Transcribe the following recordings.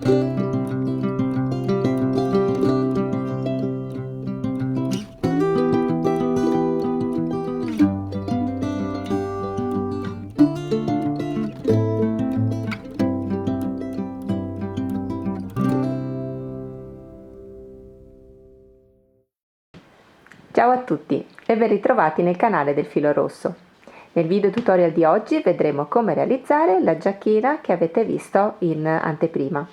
Ciao a tutti e ben ritrovati nel canale del Filo Rosso. Nel video tutorial di oggi vedremo come realizzare la giacchina che avete visto in anteprima.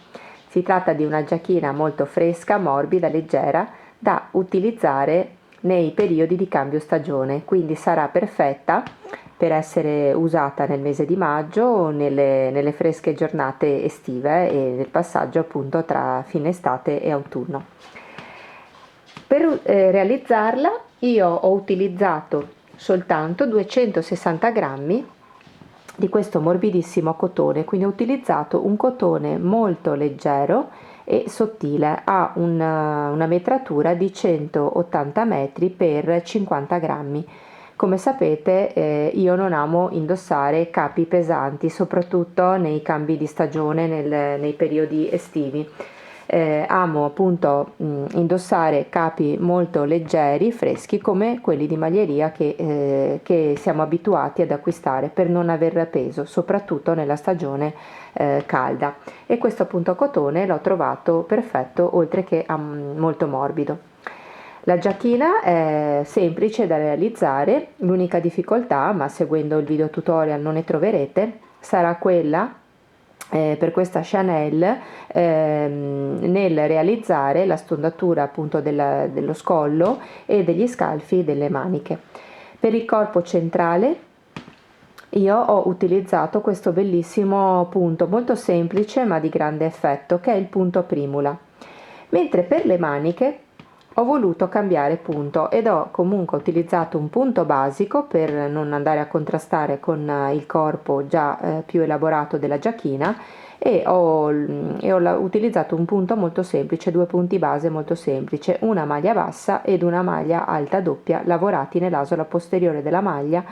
Si tratta di una giacchina molto fresca, morbida, leggera da utilizzare nei periodi di cambio stagione, quindi sarà perfetta per essere usata nel mese di maggio o nelle fresche giornate estive e nel passaggio appunto tra fine estate e autunno. Per realizzarla io ho utilizzato soltanto 260 grammi di questo morbidissimo cotone, quindi ho utilizzato un cotone molto leggero e sottile, ha una metratura di 180 metri per 50 grammi. Come sapete io non amo indossare capi pesanti, soprattutto nei cambi di stagione, nei periodi estivi. Amo appunto indossare capi molto leggeri, freschi, come quelli di maglieria che siamo abituati ad acquistare per non aver peso, soprattutto nella stagione calda. E questo appunto cotone l'ho trovato perfetto, oltre che molto morbido. La giacchina è semplice da realizzare, l'unica difficoltà, ma seguendo il video tutorial non ne troverete, sarà quella per questa Chanel nel realizzare la stondatura appunto dello scollo e degli scalfi delle maniche. Per il corpo centrale io ho utilizzato questo bellissimo punto molto semplice ma di grande effetto, che è il punto primula, mentre per le maniche ho voluto cambiare punto ed ho comunque utilizzato un punto basico per non andare a contrastare con il corpo già più elaborato della giacchina, e ho utilizzato un punto molto semplice, due punti base molto semplice, una maglia bassa ed una maglia alta doppia lavorati nell'asola posteriore della maglia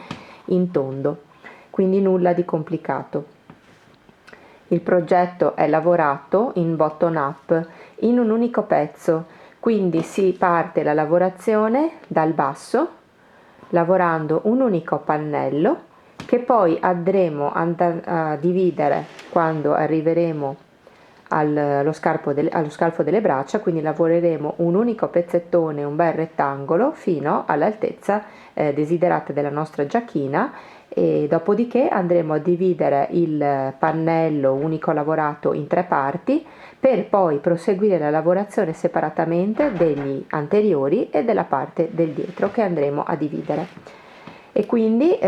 in tondo, quindi nulla di complicato. Il progetto è lavorato in button up in un unico pezzo, quindi si parte la lavorazione dal basso lavorando un unico pannello che poi andremo a dividere quando arriveremo allo scalfo delle braccia, quindi lavoreremo un unico pezzettone, un bel rettangolo fino all'altezza desiderata della nostra giacchina, e dopodiché andremo a dividere il pannello unico lavorato in tre parti per poi proseguire la lavorazione separatamente degli anteriori e della parte del dietro che andremo a dividere. E quindi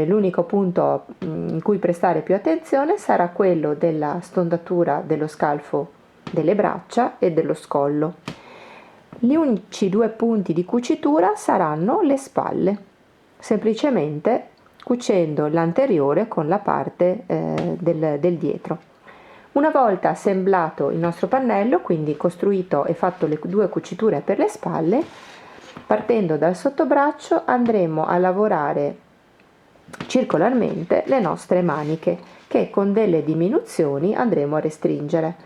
l'unico punto in cui prestare più attenzione sarà quello della stondatura dello scalfo delle braccia e dello scollo. Gli unici due punti di cucitura saranno le spalle, semplicemente cucendo l'anteriore con la parte del dietro. Una volta assemblato il nostro pannello, quindi costruito e fatto le due cuciture per le spalle, partendo dal sottobraccio andremo a lavorare circolarmente le nostre maniche, che con delle diminuzioni andremo a restringere.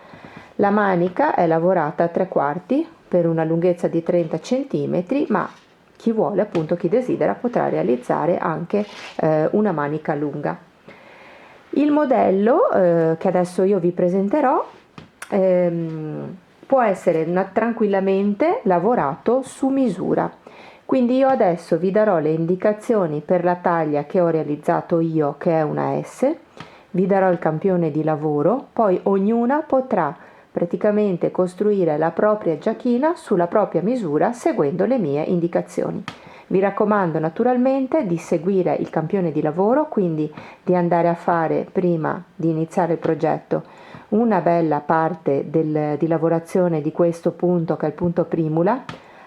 La manica è lavorata a 3/4 per una lunghezza di 30 cm, ma chi vuole, appunto chi desidera, potrà realizzare anche una manica lunga. Il modello che adesso io vi presenterò può essere tranquillamente lavorato su misura, quindi io adesso vi darò le indicazioni per la taglia che ho realizzato io, che è una S, vi darò il campione di lavoro, poi ognuna potrà praticamente costruire la propria giacchina sulla propria misura seguendo le mie indicazioni. Vi raccomando naturalmente di seguire il campione di lavoro, quindi di andare a fare, prima di iniziare il progetto, una bella parte di lavorazione di questo punto, che è il punto primula,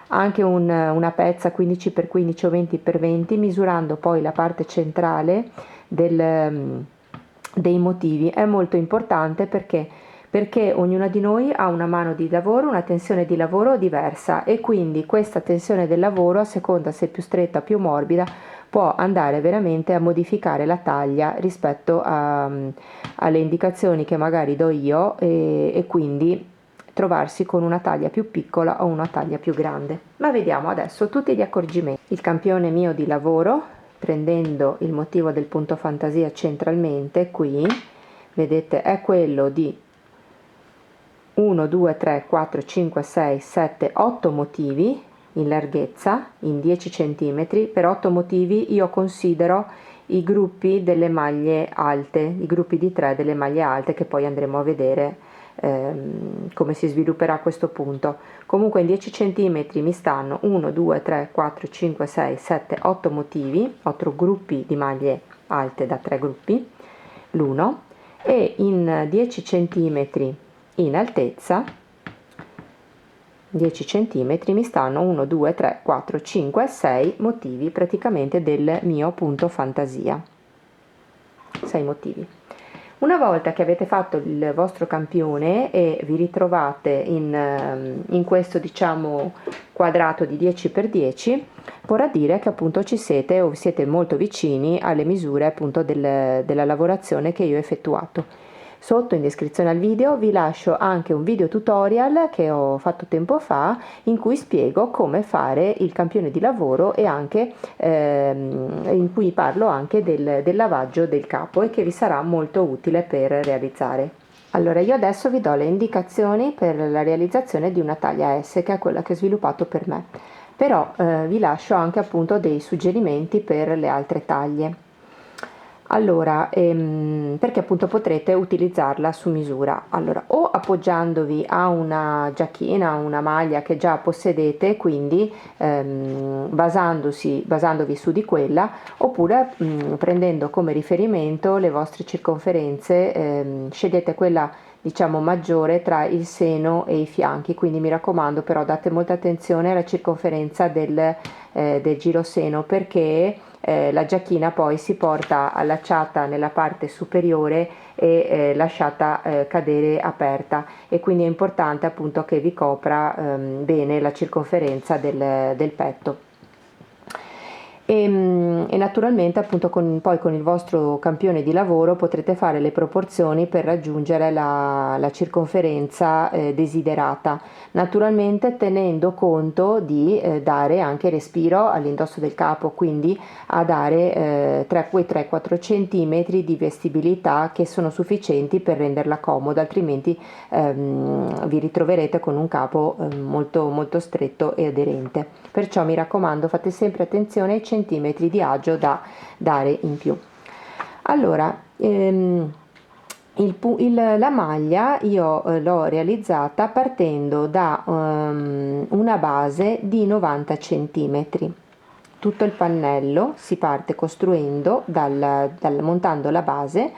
anche una pezza 15x15 o 20x20, misurando poi la parte centrale dei motivi. È molto importante perché perché ognuna di noi ha una mano di lavoro, una tensione di lavoro diversa e quindi questa tensione del lavoro, a seconda se è più stretta o più morbida, può andare veramente a modificare la taglia rispetto alle indicazioni che magari do io e quindi trovarsi con una taglia più piccola o una taglia più grande. Ma vediamo adesso tutti gli accorgimenti. Il campione mio di lavoro, prendendo il motivo del punto fantasia centralmente qui, vedete è quello di 1, 2, 3, 4, 5, 6, 7, 8 motivi in larghezza, in 10 cm. Per 8 motivi io considero i gruppi delle maglie alte, i gruppi di 3 delle maglie alte che poi andremo a vedere come si svilupperà a questo punto. Comunque in 10 cm mi stanno 1, 2, 3, 4, 5, 6, 7, 8 motivi, 8 gruppi di maglie alte da 3 gruppi, l'uno, e in 10 cm in altezza 10 cm mi stanno 1, 2, 3, 4, 5, 6 motivi praticamente del mio punto fantasia. 6 motivi. Una volta che avete fatto il vostro campione e vi ritrovate in questo diciamo quadrato di 10x10, vorrà dire che appunto ci siete o siete molto vicini alle misure appunto della lavorazione che io ho effettuato. Sotto in descrizione al video vi lascio anche un video tutorial che ho fatto tempo fa in cui spiego come fare il campione di lavoro e anche in cui parlo anche del lavaggio del capo e che vi sarà molto utile per realizzare. Allora io adesso vi do le indicazioni per la realizzazione di una taglia S che è quella che ho sviluppato per me, però vi lascio anche appunto dei suggerimenti per le altre taglie. Allora, perché appunto potrete utilizzarla su misura. Allora, o appoggiandovi a una giacchina, una maglia che già possedete, quindi basandovi su di quella, oppure prendendo come riferimento le vostre circonferenze, scegliete quella diciamo maggiore tra il seno e i fianchi, quindi mi raccomando però date molta attenzione alla circonferenza del giroseno perché la giacchina poi si porta allacciata nella parte superiore e lasciata cadere aperta e quindi è importante appunto che vi copra bene la circonferenza del petto. E naturalmente appunto poi con il vostro campione di lavoro potrete fare le proporzioni per raggiungere la circonferenza desiderata, naturalmente tenendo conto di dare anche respiro all'indosso del capo, quindi a dare quei 3-4 cm di vestibilità che sono sufficienti per renderla comoda, altrimenti vi ritroverete con un capo molto molto stretto e aderente. Perciò mi raccomando, fate sempre attenzione ai centimetri di agio da dare in più. Allora, la maglia io l'ho realizzata partendo da una base di 90 cm. Tutto il pannello si parte costruendo montando la base.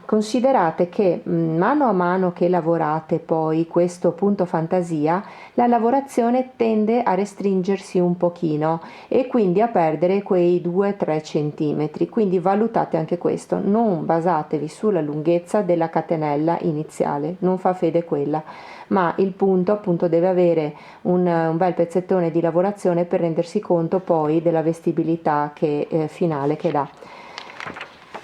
Considerate che mano a mano che lavorate poi questo punto fantasia, la lavorazione tende a restringersi un pochino e quindi a perdere quei 2-3 centimetri, quindi valutate anche questo, non basatevi sulla lunghezza della catenella iniziale, non fa fede quella, ma il punto appunto deve avere un bel pezzettone di lavorazione per rendersi conto poi della vestibilità finale che dà.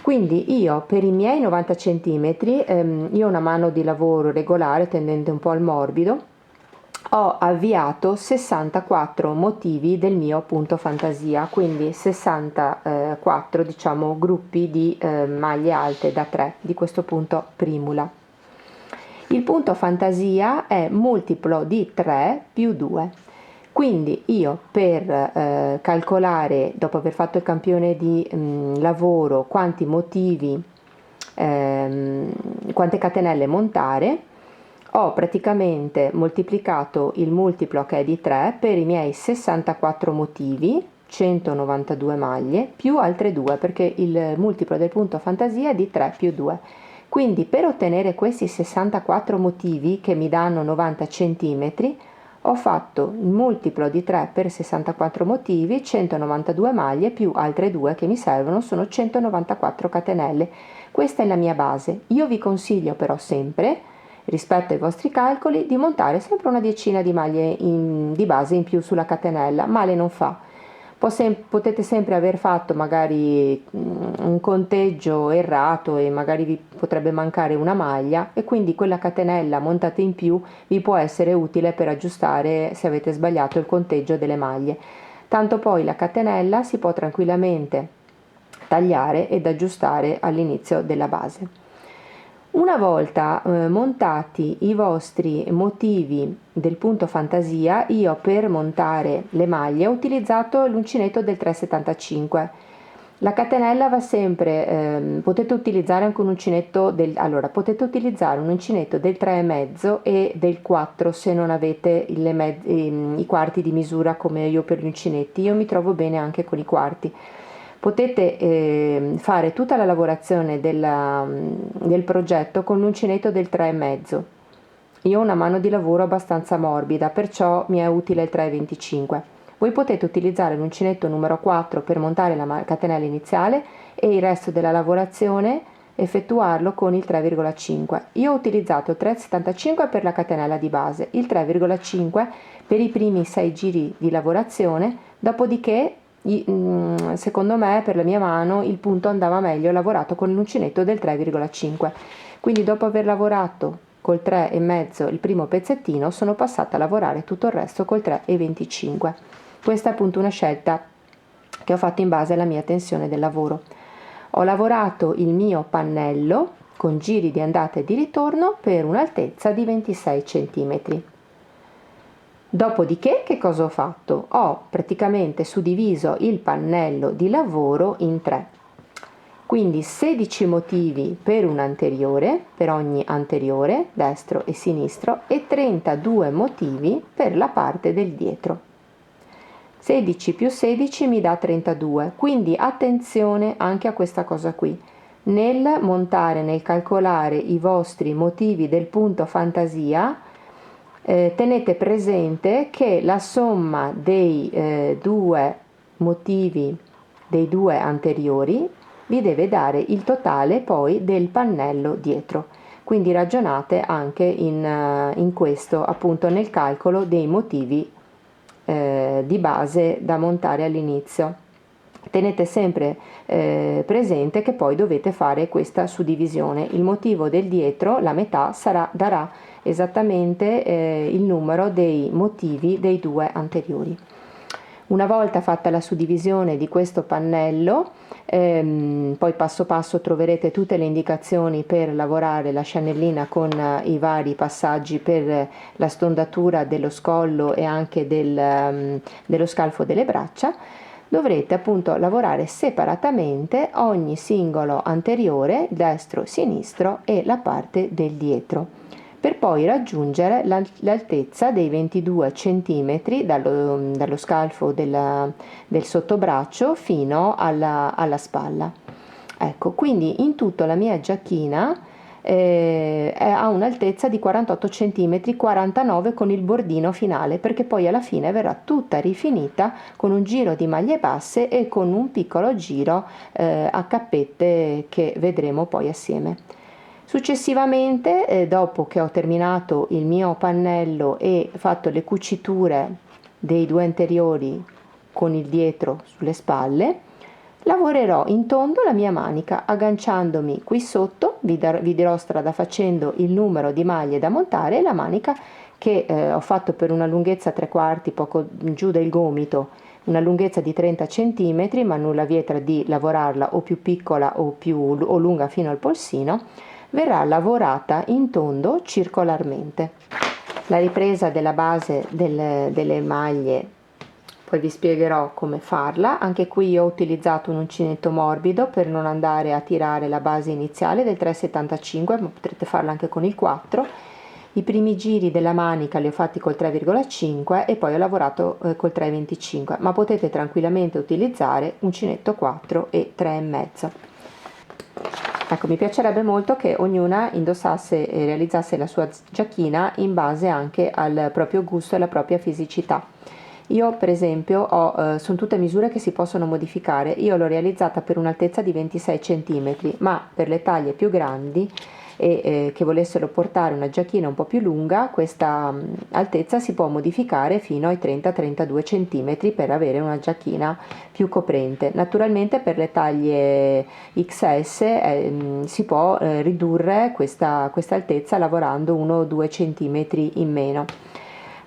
Quindi io per i miei 90 cm, io ho una mano di lavoro regolare tendente un po' al morbido, ho avviato 64 motivi del mio punto fantasia, quindi 64 diciamo gruppi di maglie alte da 3 di questo punto primula. Il punto fantasia è multiplo di 3 più 2. Quindi io per calcolare, dopo aver fatto il campione di lavoro, quanti motivi, quante catenelle montare, ho praticamente moltiplicato il multiplo che è di 3 per i miei 64 motivi, 192 maglie, più altre 2 perché il multiplo del punto fantasia è di 3 più 2. Quindi per ottenere questi 64 motivi che mi danno 90 cm, ho fatto il multiplo di 3 per 64 motivi, 192 maglie più altre 2 che mi servono, sono 194 catenelle. Questa è la mia base. Io vi consiglio però sempre, rispetto ai vostri calcoli, di montare sempre una decina di maglie di base in più sulla catenella, male non fa. Potete sempre aver fatto magari un conteggio errato e magari vi potrebbe mancare una maglia, e quindi quella catenella montata in più vi può essere utile per aggiustare se avete sbagliato il conteggio delle maglie. Tanto poi la catenella si può tranquillamente tagliare ed aggiustare all'inizio della base. Una volta montati i vostri motivi del punto fantasia, io per montare le maglie ho utilizzato l'uncinetto del 3,75. La catenella va sempre, potete utilizzare anche un uncinetto potete utilizzare un uncinetto del 3,5 e del 4 se non avete i quarti di misura come io per gli uncinetti. Io mi trovo bene anche con i quarti. Potete fare tutta la lavorazione del progetto con l'uncinetto del 3,5. Io ho una mano di lavoro abbastanza morbida, perciò mi è utile il 3,25. Voi potete utilizzare l'uncinetto numero 4 per montare la catenella iniziale e il resto della lavorazione effettuarlo con il 3,5. Io ho utilizzato il 3,75 per la catenella di base, il 3,5 per i primi 6 giri di lavorazione, dopodiché secondo me per la mia mano il punto andava meglio lavorato con l'uncinetto del 3,5. Quindi dopo aver lavorato col 3,5 il primo pezzettino sono passata a lavorare tutto il resto col 3,25. Questa è appunto una scelta che ho fatto in base alla mia tensione del lavoro. Ho lavorato il mio pannello con giri di andata e di ritorno per un'altezza di 26 cm. Dopodiché che cosa ho fatto? Ho praticamente suddiviso il pannello di lavoro in 3, quindi 16 motivi per un anteriore, per ogni anteriore, destro e sinistro, e 32 motivi per la parte del dietro. 16 più 16 mi dà 32, quindi attenzione anche a questa cosa qui. Nel montare, nel calcolare i vostri motivi del punto fantasia, tenete presente che la somma dei due motivi dei due anteriori vi deve dare il totale poi del pannello dietro, quindi ragionate anche in questo, appunto nel calcolo dei motivi di base da montare all'inizio. Tenete sempre presente che poi dovete fare questa suddivisione. Il motivo del dietro, la metà, darà esattamente il numero dei motivi dei due anteriori. Una volta fatta la suddivisione di questo pannello, poi passo passo troverete tutte le indicazioni per lavorare la sciannellina con i vari passaggi per la stondatura dello scollo e anche dello scalfo delle braccia. Dovrete appunto lavorare separatamente ogni singolo anteriore, destro, sinistro e la parte del dietro, per poi raggiungere l'altezza dei 22 cm dallo scalfo del sottobraccio fino alla spalla. Ecco, quindi in tutto la mia giacchina ha un'altezza di 48 cm, 49 con il bordino finale, perché poi alla fine verrà tutta rifinita con un giro di maglie basse e con un piccolo giro a cappette che vedremo poi assieme. Successivamente, dopo che ho terminato il mio pannello e fatto le cuciture dei due anteriori con il dietro sulle spalle, lavorerò in tondo la mia manica agganciandomi qui sotto, vi dirò strada facendo il numero di maglie da montare e la manica che ho fatto per una lunghezza 3/4 poco giù del gomito, una lunghezza di 30 cm, ma nulla vieta di lavorarla o più piccola o lunga fino al polsino, verrà lavorata in tondo circolarmente. La ripresa della base delle maglie poi vi spiegherò come farla. Anche qui io ho utilizzato un uncinetto morbido per non andare a tirare la base iniziale del 3,75, ma potrete farla anche con il 4. I primi giri della manica li ho fatti col 3,5 e poi ho lavorato col 3,25, ma potete tranquillamente utilizzare uncinetto 4 e 3,5. Ecco, mi piacerebbe molto che ognuna indossasse e realizzasse la sua giacchina in base anche al proprio gusto e alla propria fisicità. Io per esempio sono tutte misure che si possono modificare. Io l'ho realizzata per un'altezza di 26 cm, ma per le taglie più grandi e che volessero portare una giacchina un po' più lunga, questa altezza si può modificare fino ai 30-32 cm per avere una giacchina più coprente. Naturalmente per le taglie XS si può ridurre questa altezza lavorando 1-2 cm in meno.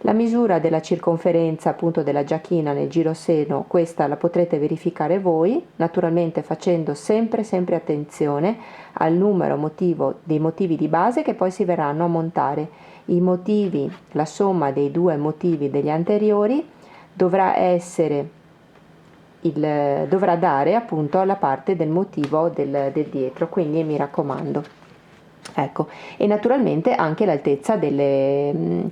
La misura della circonferenza appunto della giacchina nel giroseno, questa la potrete verificare voi, naturalmente facendo sempre attenzione al numero dei motivi di base che poi si verranno a montare. I motivi, la somma dei due motivi degli anteriori dovrà dare appunto la parte del motivo del dietro, quindi mi raccomando. Ecco, e naturalmente anche l'altezza delle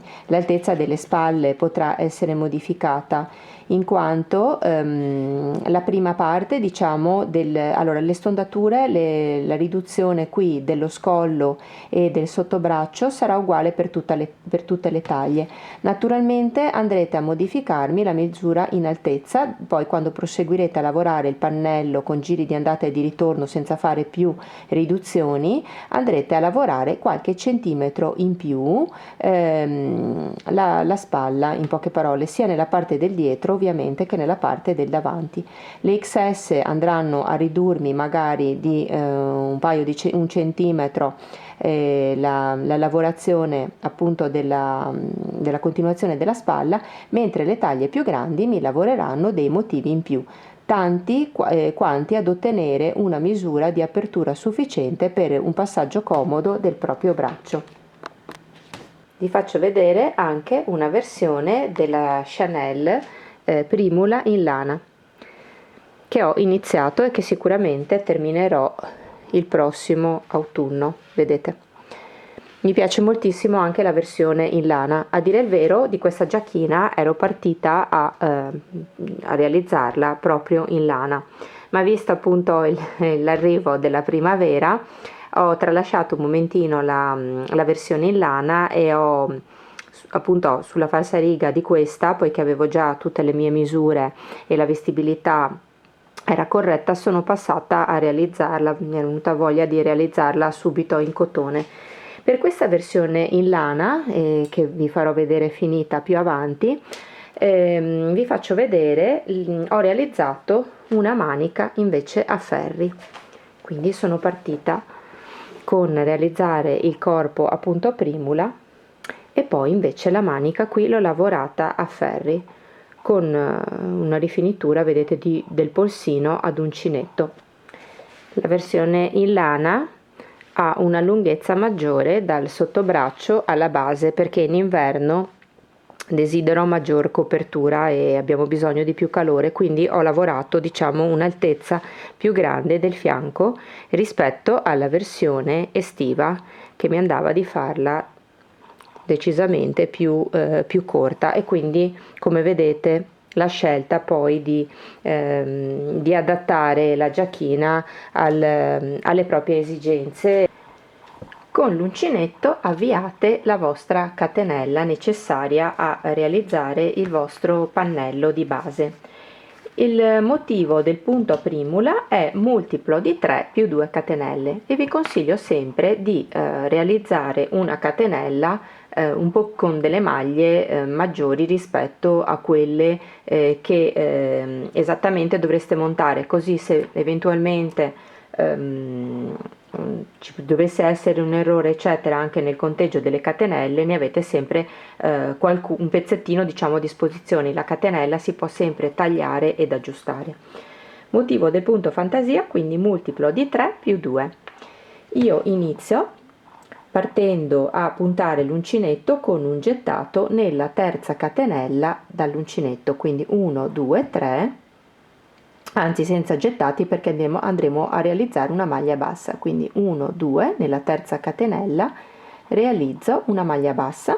spalle potrà essere modificata in quanto la prima parte, diciamo, allora le stondature, la riduzione qui dello scollo e del sottobraccio sarà uguale per tutte le taglie. Naturalmente andrete a modificarmi la misura in altezza, poi quando proseguirete a lavorare il pannello con giri di andata e di ritorno senza fare più riduzioni, andrete a lavorare qualche centimetro in più la spalla, in poche parole, sia nella parte del dietro ovviamente che nella parte del davanti. Le XS andranno a ridurmi magari di un centimetro la lavorazione appunto della continuazione della spalla, mentre le taglie più grandi mi lavoreranno dei motivi in più, tanti quanti ad ottenere una misura di apertura sufficiente per un passaggio comodo del proprio braccio. Vi faccio vedere anche una versione della Chanel Primula in lana che ho iniziato e che sicuramente terminerò il prossimo autunno, vedete. Mi piace moltissimo anche la versione in lana. A dire il vero, di questa giacchina ero partita a realizzarla proprio in lana, ma visto appunto l'arrivo della primavera, ho tralasciato un momentino la versione in lana e ho appunto sulla falsariga di questa, poiché avevo già tutte le mie misure e la vestibilità era corretta, sono passata a realizzarla, mi è venuta voglia di realizzarla subito in cotone. Per questa versione in lana, che vi farò vedere finita più avanti, vi faccio vedere, ho realizzato una manica invece a ferri, quindi sono partita con realizzare il corpo appunto a primula e poi invece la manica qui l'ho lavorata a ferri con una rifinitura, vedete, del polsino ad uncinetto. La versione in lana ha una lunghezza maggiore dal sottobraccio alla base perché in inverno desidero maggior copertura e abbiamo bisogno di più calore, quindi ho lavorato, diciamo, un'altezza più grande del fianco rispetto alla versione estiva che mi andava di farla decisamente più corta, e quindi come vedete la scelta poi di adattare la giacchina alle proprie esigenze. Con l'uncinetto avviate la vostra catenella necessaria a realizzare il vostro pannello di base. Il motivo del punto a primula è multiplo di 3 più 2 catenelle e vi consiglio sempre di realizzare una catenella un po' con delle maglie maggiori rispetto a quelle che esattamente dovreste montare, così se eventualmente ci dovesse essere un errore eccetera anche nel conteggio delle catenelle, ne avete sempre un pezzettino, diciamo, a disposizione. La catenella si può sempre tagliare ed aggiustare. Motivo del punto fantasia, quindi multiplo di 3 più 2. Io inizio partendo a puntare l'uncinetto con un gettato nella terza catenella dall'uncinetto, quindi 1 2 3, anzi senza gettati perché andremo a realizzare una maglia bassa, quindi 1 2 nella terza catenella realizzo una maglia bassa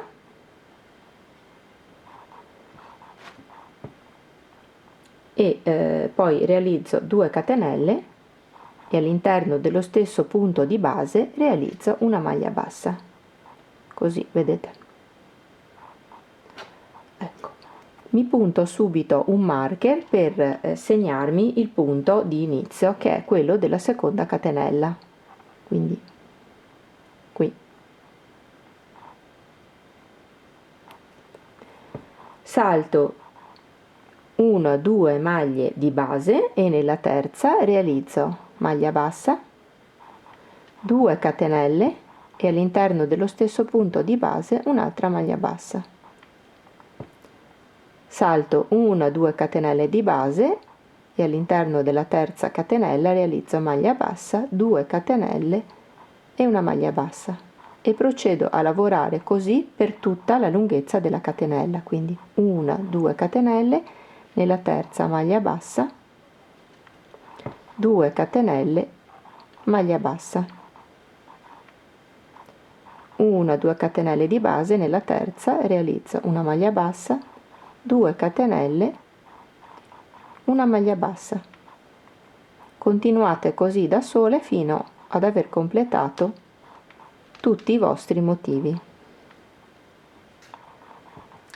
e poi realizzo 2 catenelle e all'interno dello stesso punto di base realizzo una maglia bassa, così vedete. Ecco, mi punto subito un marker per segnarmi il punto di inizio, che è quello della seconda catenella, quindi qui. Salto 1-2 maglie di base e nella terza realizzo maglia bassa, 2 catenelle e all'interno dello stesso punto di base un'altra maglia bassa. Salto 1-2 catenelle di base e all'interno della terza catenella realizzo maglia bassa, 2 catenelle e una maglia bassa, e procedo a lavorare così per tutta la lunghezza della catenella, quindi 1-2 catenelle, nella terza maglia bassa, 2 catenelle, maglia bassa, 1-2 catenelle di base, nella terza realizzo una maglia bassa, 2 catenelle, una maglia bassa. Continuate così da sole fino ad aver completato tutti i vostri motivi.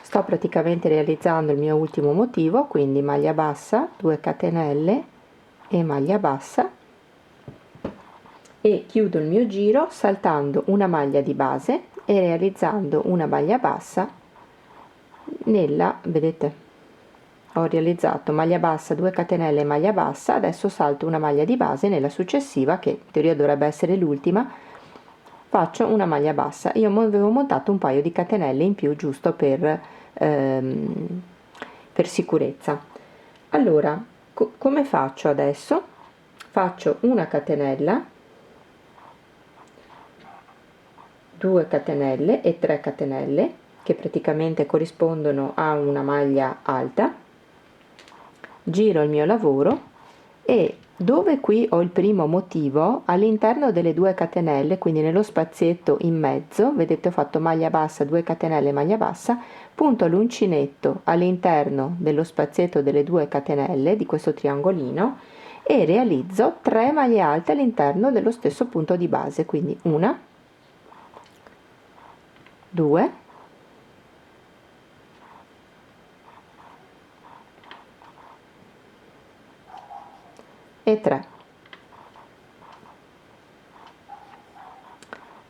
Sto praticamente realizzando il mio ultimo motivo, quindi maglia bassa, 2 catenelle e maglia bassa, e chiudo il mio giro saltando una maglia di base e realizzando una maglia bassa nella, vedete, ho realizzato maglia bassa, 2 catenelle e maglia bassa, adesso salto una maglia di base nella successiva, che in teoria dovrebbe essere l'ultima, faccio una maglia bassa. Io avevo montato un paio di catenelle in più giusto per sicurezza. Allora, come faccio adesso? Faccio una catenella, 2 catenelle e 3 catenelle, che praticamente corrispondono a una maglia alta, giro il mio lavoro e dove qui ho il primo motivo, all'interno delle 2 catenelle, quindi nello spazietto in mezzo, vedete ho fatto maglia bassa, 2 catenelle, maglia bassa, punto l'uncinetto all'interno dello spazietto delle 2 catenelle di questo triangolino e realizzo 3 maglie alte all'interno dello stesso punto di base, quindi una, 2, e 3.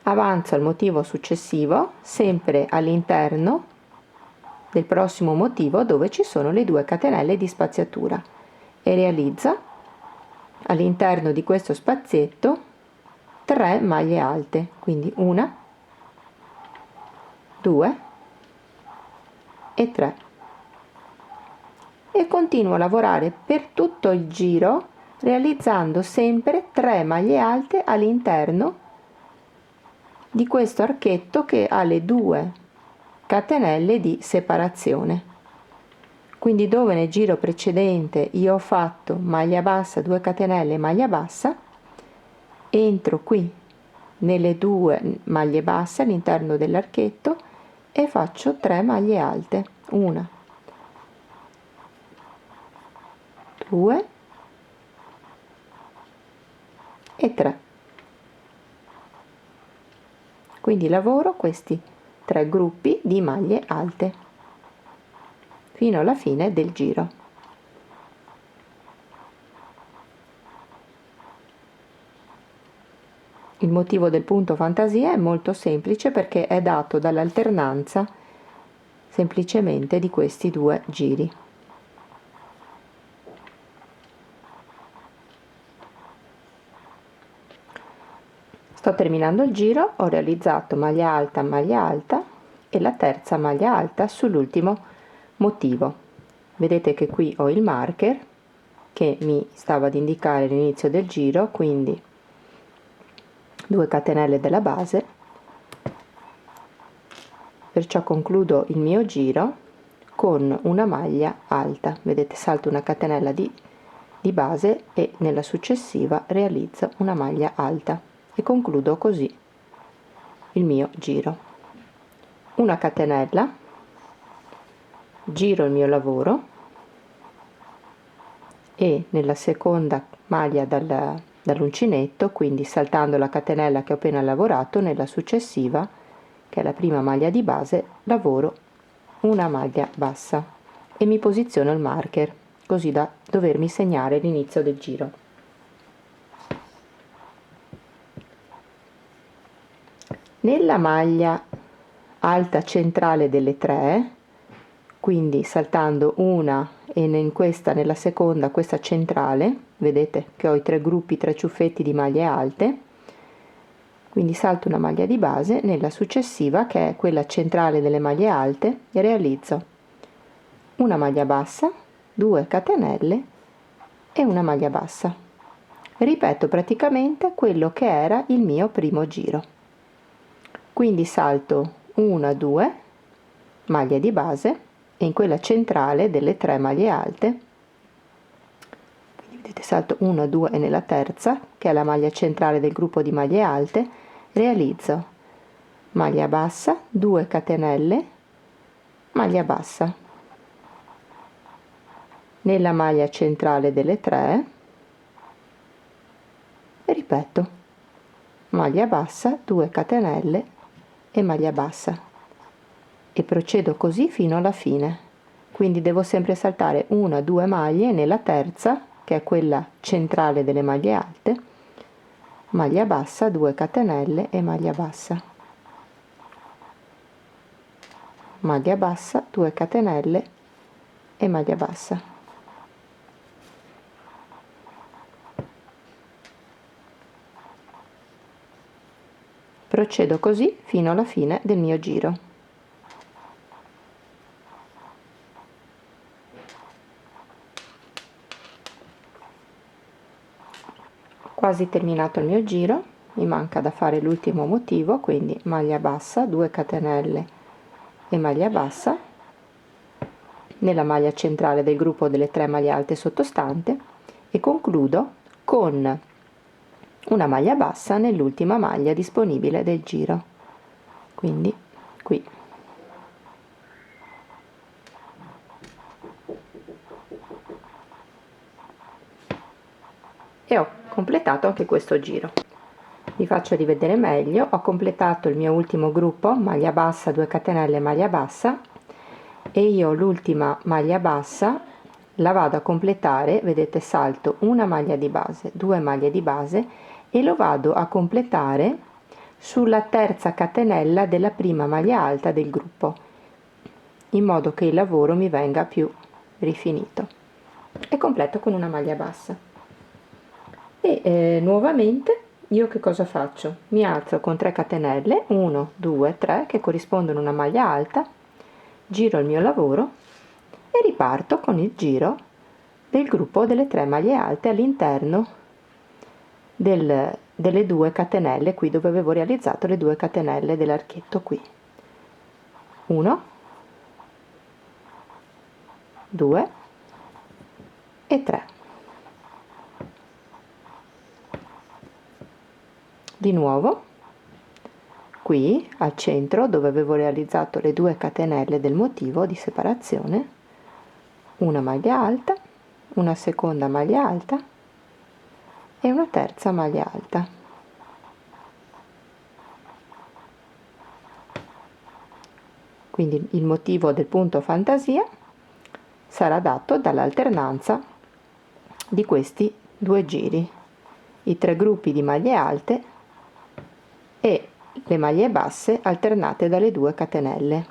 Avanzo al motivo successivo, sempre all'interno del prossimo motivo dove ci sono le 2 catenelle di spaziatura, e realizzo all'interno di questo spazietto 3 maglie alte, quindi una, 2 e 3, e continuo a lavorare per tutto il giro realizzando sempre 3 maglie alte all'interno di questo archetto che ha le 2 catenelle di separazione. Quindi dove nel giro precedente io ho fatto maglia bassa, 2 catenelle, maglia bassa, entro qui nelle 2 maglie basse all'interno dell'archetto e faccio 3 maglie alte, una, 2 e 3. Quindi lavoro questi 3 gruppi di maglie alte fino alla fine del giro. Il motivo del punto fantasia è molto semplice perché è dato dall'alternanza semplicemente di questi 2 giri. Sto terminando il giro, ho realizzato maglia alta e la terza maglia alta sull'ultimo motivo. Vedete che qui ho il marker che mi stava ad indicare l'inizio del giro, quindi 2 catenelle della base, perciò concludo il mio giro con una maglia alta. Vedete, salto una catenella di base e nella successiva realizzo una maglia alta e concludo così il mio giro. Una catenella, giro il mio lavoro e nella seconda maglia dall'uncinetto, quindi saltando la catenella che ho appena lavorato, nella successiva, che è la prima maglia di base, lavoro una maglia bassa e mi posiziono il marker così da dovermi segnare l'inizio del giro. Nella maglia alta centrale delle 3, quindi saltando una e in questa, nella seconda, questa centrale, vedete che ho i 3 gruppi, 3 ciuffetti di maglie alte, quindi salto una maglia di base, nella successiva, che è quella centrale delle maglie alte, realizzo una maglia bassa, 2 catenelle e una maglia bassa. Ripeto praticamente quello che era il mio primo giro. Quindi salto 1, 2 maglie di base e in quella centrale delle 3 maglie alte, quindi vedete, salto 1, 2 e nella terza, che è la maglia centrale del gruppo di maglie alte, realizzo maglia bassa, 2 catenelle, maglia bassa. Nella maglia centrale delle 3 ripeto maglia bassa, 2 catenelle e maglia bassa, e procedo così fino alla fine. Quindi devo sempre saltare 1, 2 maglie nella terza, che è quella centrale delle maglie alte, maglia bassa, 2 catenelle e maglia bassa, maglia bassa, 2 catenelle e maglia bassa. Procedo così fino alla fine del mio giro. Quasi terminato il mio giro, mi manca da fare l'ultimo motivo, quindi maglia bassa, 2 catenelle e maglia bassa nella maglia centrale del gruppo delle 3 maglie alte sottostante e concludo con una maglia bassa nell'ultima maglia disponibile del giro, quindi qui. E ho completato anche questo giro. Vi faccio rivedere meglio. Ho completato il mio ultimo gruppo, maglia bassa, 2 catenelle, maglia bassa, e io l'ultima maglia bassa la vado a completare, vedete, salto una maglia di base, 2 maglie di base e lo vado a completare sulla terza catenella della prima maglia alta del gruppo, in modo che il lavoro mi venga più rifinito, e completo con una maglia bassa. E nuovamente io che cosa faccio? Mi alzo con 3 catenelle, 1, 2, 3, che corrispondono a una maglia alta, giro il mio lavoro e riparto con il giro del gruppo delle 3 maglie alte all'interno delle 2 catenelle, qui dove avevo realizzato le 2 catenelle dell'archetto qui. 1, 2 e 3. Di nuovo qui al centro, dove avevo realizzato le 2 catenelle del motivo di separazione, una maglia alta, una seconda maglia alta e una terza maglia alta. Quindi il motivo del punto fantasia sarà dato dall'alternanza di questi 2 giri, i 3 gruppi di maglie alte e le maglie basse alternate dalle 2 catenelle.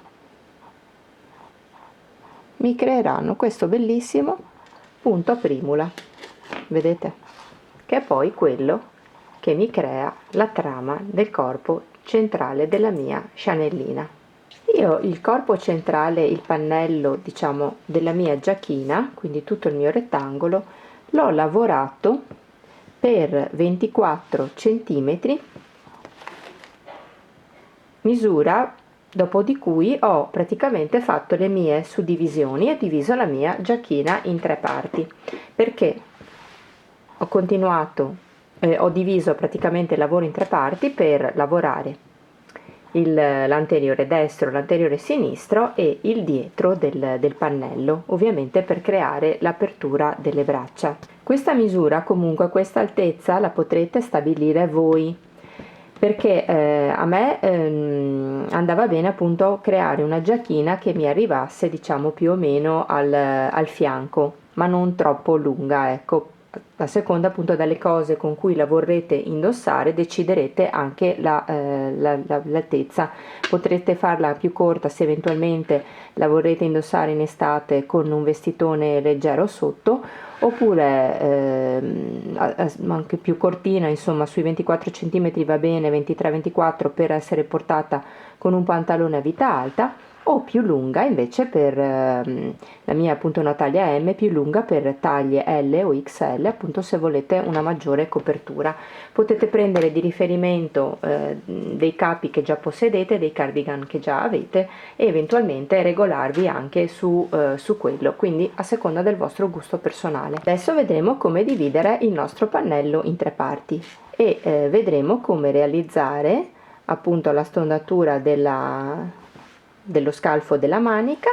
Mi creeranno questo bellissimo punto a primula, vedete, che è poi quello che mi crea la trama del corpo centrale della mia Chanelina. Io il corpo centrale, il pannello, diciamo, della mia giacchina, quindi tutto il mio rettangolo, l'ho lavorato per 24 centimetri, misura dopo di cui ho praticamente fatto le mie suddivisioni e diviso la mia giacchina in 3 parti, perché ho continuato, ho diviso praticamente il lavoro in 3 parti per lavorare l'anteriore destro, l'anteriore sinistro e il dietro del pannello, ovviamente per creare l'apertura delle braccia. Questa misura, comunque questa altezza, la potrete stabilire voi, perché a me andava bene appunto creare una giacchina che mi arrivasse diciamo più o meno al fianco, ma non troppo lunga, ecco. A seconda appunto dalle cose con cui la vorrete indossare deciderete anche l'altezza. Potrete farla più corta se eventualmente la vorrete indossare in estate con un vestitone leggero sotto, oppure anche più cortina, insomma sui 24 cm va bene, 23-24 per essere portata con un pantalone a vita alta, o più lunga invece per la mia appunto una taglia M, più lunga per taglie L o XL, appunto se volete una maggiore copertura. Potete prendere di riferimento dei capi che già possedete, dei cardigan che già avete, e eventualmente regolarvi anche su quello, quindi a seconda del vostro gusto personale. Adesso vedremo come dividere il nostro pannello in 3 parti e vedremo come realizzare appunto la stondatura dello scalfo della manica,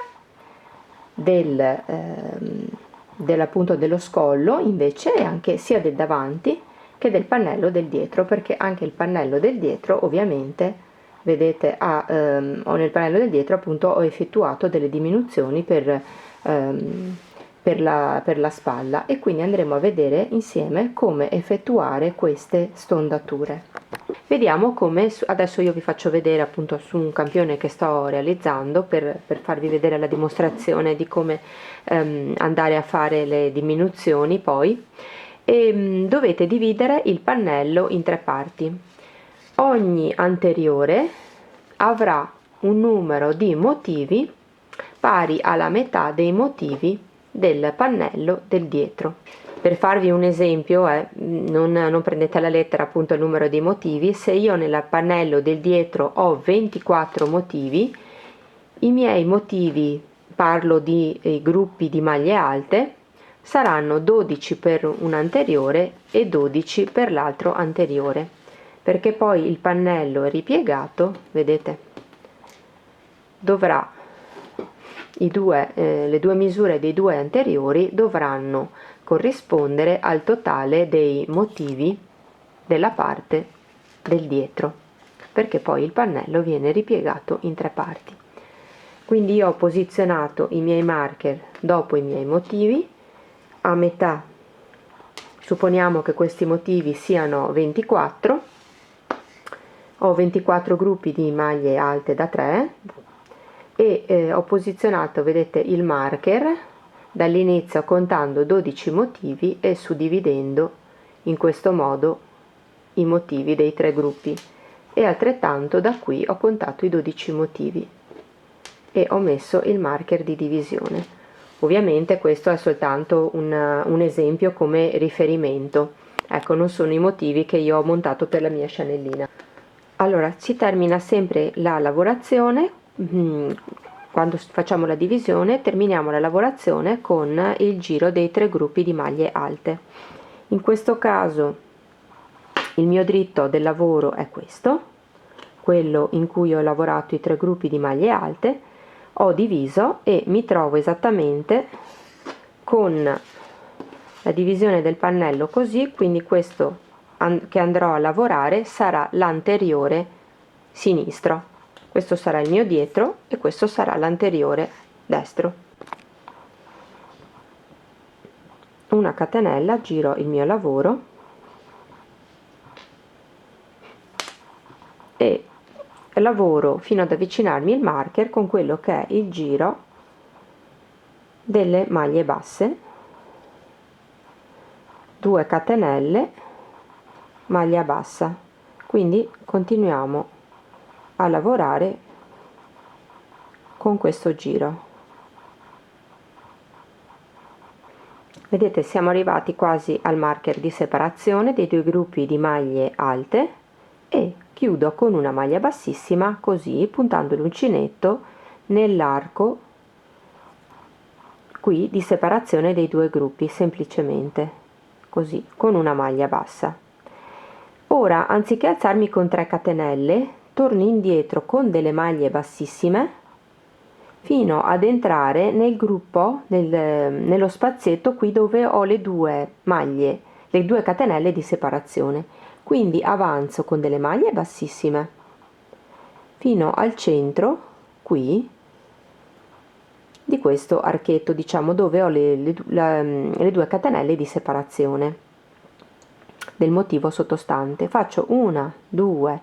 appunto dello scollo invece, e anche sia del davanti che del pannello del dietro, perché anche il pannello del dietro ovviamente vedete o nel pannello del dietro appunto ho effettuato delle diminuzioni per la spalla, e quindi andremo a vedere insieme come effettuare queste stondature. Vediamo come, adesso io vi faccio vedere appunto su un campione che sto realizzando per farvi vedere la dimostrazione di come andare a fare le diminuzioni poi, e dovete dividere il pannello in 3 parti. Ogni anteriore avrà un numero di motivi pari alla metà dei motivi del pannello del dietro. Per farvi un esempio, non prendete alla lettera appunto il numero dei motivi. Se io nel pannello del dietro ho 24 motivi, i miei motivi, parlo di gruppi di maglie alte, saranno 12 per un anteriore e 12 per l'altro anteriore, perché poi il pannello ripiegato, vedete, dovrà le due misure dei due anteriori dovranno corrispondere al totale dei motivi della parte del dietro, perché poi il pannello viene ripiegato in 3 parti. Quindi io ho posizionato i miei marker dopo i miei motivi a metà. Supponiamo che questi motivi siano 24, ho 24 gruppi di maglie alte da 3 e ho posizionato, vedete, il marker dall'inizio contando 12 motivi e suddividendo in questo modo i motivi dei 3 gruppi, e altrettanto da qui ho contato i 12 motivi e ho messo il marker di divisione. Ovviamente questo è soltanto un esempio come riferimento, ecco, non sono i motivi che io ho montato per la mia Chanelina. Allora si termina sempre la lavorazione. Quando facciamo la divisione terminiamo la lavorazione con il giro dei 3 gruppi di maglie alte. In questo caso il mio dritto del lavoro è questo, quello in cui ho lavorato i 3 gruppi di maglie alte, ho diviso e mi trovo esattamente con la divisione del pannello così, quindi questo che andrò a lavorare sarà l'anteriore sinistro. Questo sarà il mio dietro e questo sarà l'anteriore destro. Una catenella, giro il mio lavoro e lavoro fino ad avvicinarmi il marker con quello che è il giro delle maglie basse, 2 catenelle, maglia bassa. Quindi continuiamo a lavorare con questo giro. Vedete, siamo arrivati quasi al marker di separazione dei 2 gruppi di maglie alte e chiudo con una maglia bassissima, così puntando l'uncinetto nell'arco qui di separazione dei 2 gruppi, semplicemente così, con una maglia bassa. Ora, anziché alzarmi con 3 catenelle, torno indietro con delle maglie bassissime fino ad entrare nel gruppo, nello spazietto qui dove ho le due maglie, le due catenelle di separazione. Quindi avanzo con delle maglie bassissime fino al centro qui di questo archetto, diciamo, dove ho le due catenelle di separazione del motivo sottostante. Faccio 1, 2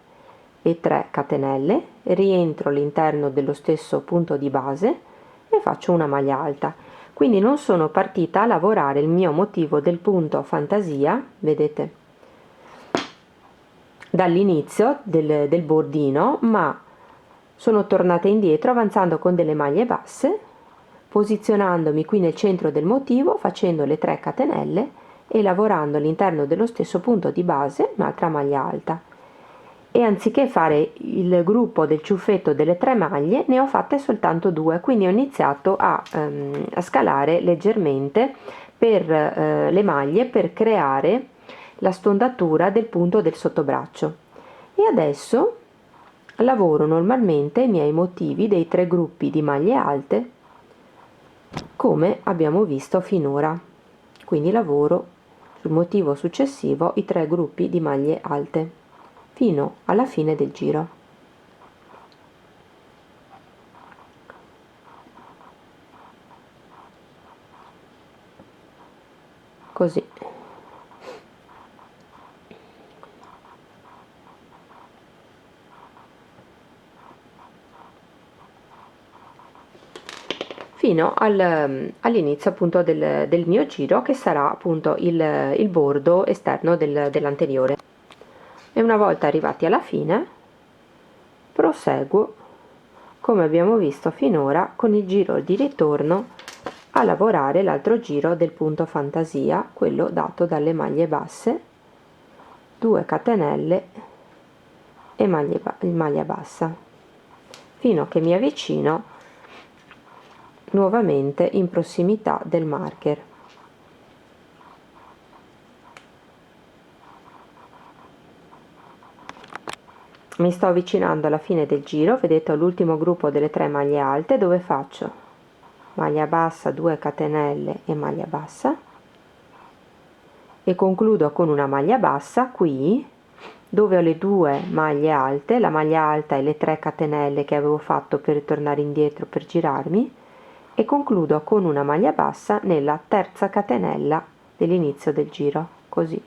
e 3 catenelle, rientro all'interno dello stesso punto di base e faccio una maglia alta. Quindi non sono partita a lavorare il mio motivo del punto fantasia, vedete, dall'inizio del bordino, ma sono tornata indietro avanzando con delle maglie basse, posizionandomi qui nel centro del motivo, facendo le 3 catenelle e lavorando all'interno dello stesso punto di base un'altra maglia alta. E anziché fare il gruppo del ciuffetto delle 3 maglie, ne ho fatte soltanto 2, quindi ho iniziato a scalare leggermente per le maglie per creare la stondatura del punto del sottobraccio. E adesso lavoro normalmente i miei motivi dei 3 gruppi di maglie alte come abbiamo visto finora. Quindi lavoro sul motivo successivo i 3 gruppi di maglie alte fino alla fine del giro. Così. Fino all'inizio appunto del mio giro, che sarà appunto il bordo esterno dell'anteriore. E una volta arrivati alla fine proseguo come abbiamo visto finora con il giro di ritorno a lavorare l'altro giro del punto fantasia, quello dato dalle maglie basse, 2 catenelle e maglia bassa, fino a che mi avvicino nuovamente in prossimità del marker. Mi sto avvicinando alla fine del giro, vedete ho l'ultimo gruppo delle 3 maglie alte dove faccio maglia bassa, 2 catenelle e maglia bassa e concludo con una maglia bassa qui dove ho le 2 maglie alte, la maglia alta e le 3 catenelle che avevo fatto per ritornare indietro per girarmi, e concludo con una maglia bassa nella terza catenella dell'inizio del giro. Così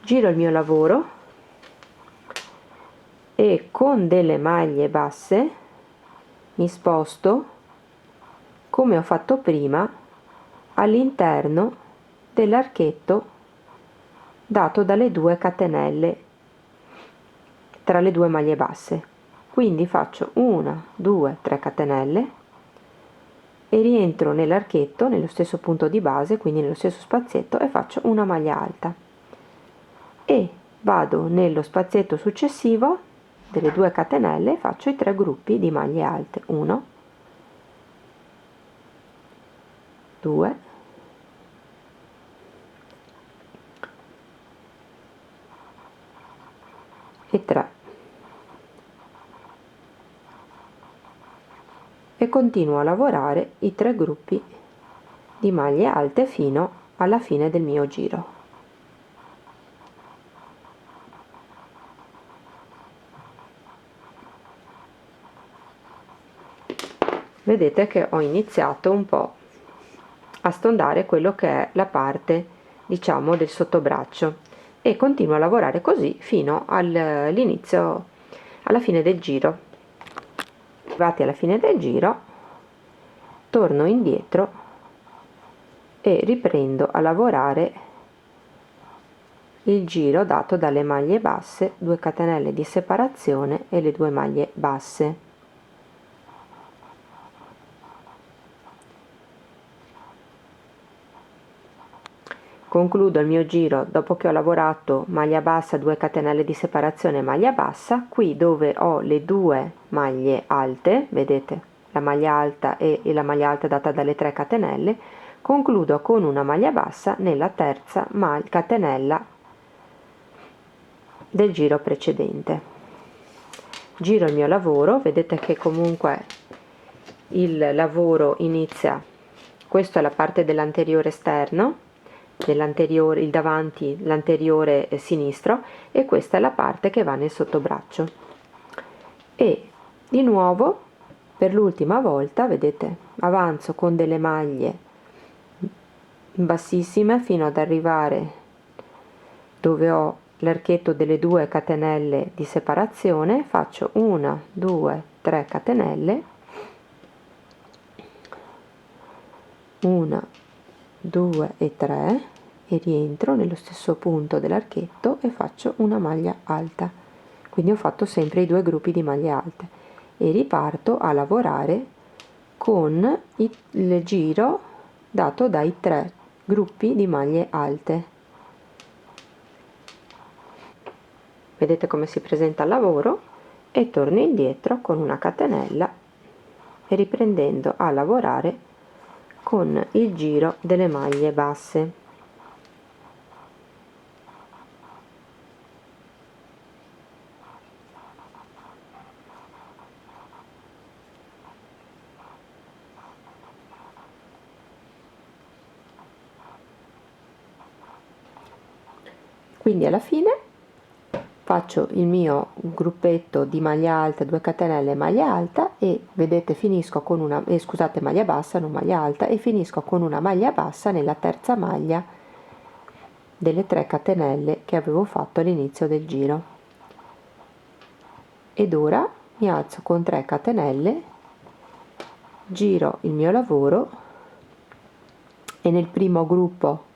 giro il mio lavoro e con delle maglie basse mi sposto come ho fatto prima all'interno dell'archetto dato dalle 2 catenelle tra le 2 maglie basse. Quindi faccio 1, 2, 3 catenelle e rientro nell'archetto nello stesso punto di base, quindi nello stesso spazietto, e faccio una maglia alta e vado nello spazietto successivo delle 2 catenelle, faccio i 3 gruppi di maglie alte, 1, 2 e 3, e continuo a lavorare i 3 gruppi di maglie alte fino alla fine del mio giro. Vedete che ho iniziato un po' a stondare quello che è la parte, diciamo, del sottobraccio, e continuo a lavorare così fino all'inizio, alla fine del giro. Arrivati alla fine del giro torno indietro e riprendo a lavorare il giro dato dalle maglie basse, 2 catenelle di separazione e le 2 maglie basse. Concludo il mio giro dopo che ho lavorato maglia bassa, 2 catenelle di separazione e maglia bassa, qui dove ho le 2 maglie alte, vedete la maglia alta e la maglia alta data dalle 3 catenelle, concludo con una maglia bassa nella terza catenella del giro precedente. giro il mio lavoro, vedete che comunque il lavoro inizia, questa è la parte dell'anteriore esterno, dell'anteriore, il davanti, l'anteriore sinistro, e questa è la parte che va nel sottobraccio. E di nuovo per l'ultima volta, vedete, avanzo con delle maglie bassissime fino ad arrivare dove ho l'archetto delle 2 catenelle di separazione, faccio 1, 2, 3 catenelle, 1, 2 e 3, e rientro nello stesso punto dell'archetto e faccio una maglia alta. Quindi ho fatto sempre i 2 gruppi di maglie alte e riparto a lavorare con il giro dato dai 3 gruppi di maglie alte. Vedete come si presenta il lavoro, e torno indietro con una catenella e riprendendo a lavorare con il giro delle maglie basse. Quindi alla fine faccio il mio gruppetto di maglia alta, 2 catenelle maglia alta, e vedete finisco con una scusate, maglia bassa, non maglia alta, e finisco con una maglia bassa nella terza maglia delle 3 catenelle che avevo fatto all'inizio del giro. Ed ora mi alzo con 3 catenelle, giro il mio lavoro, e nel primo gruppo,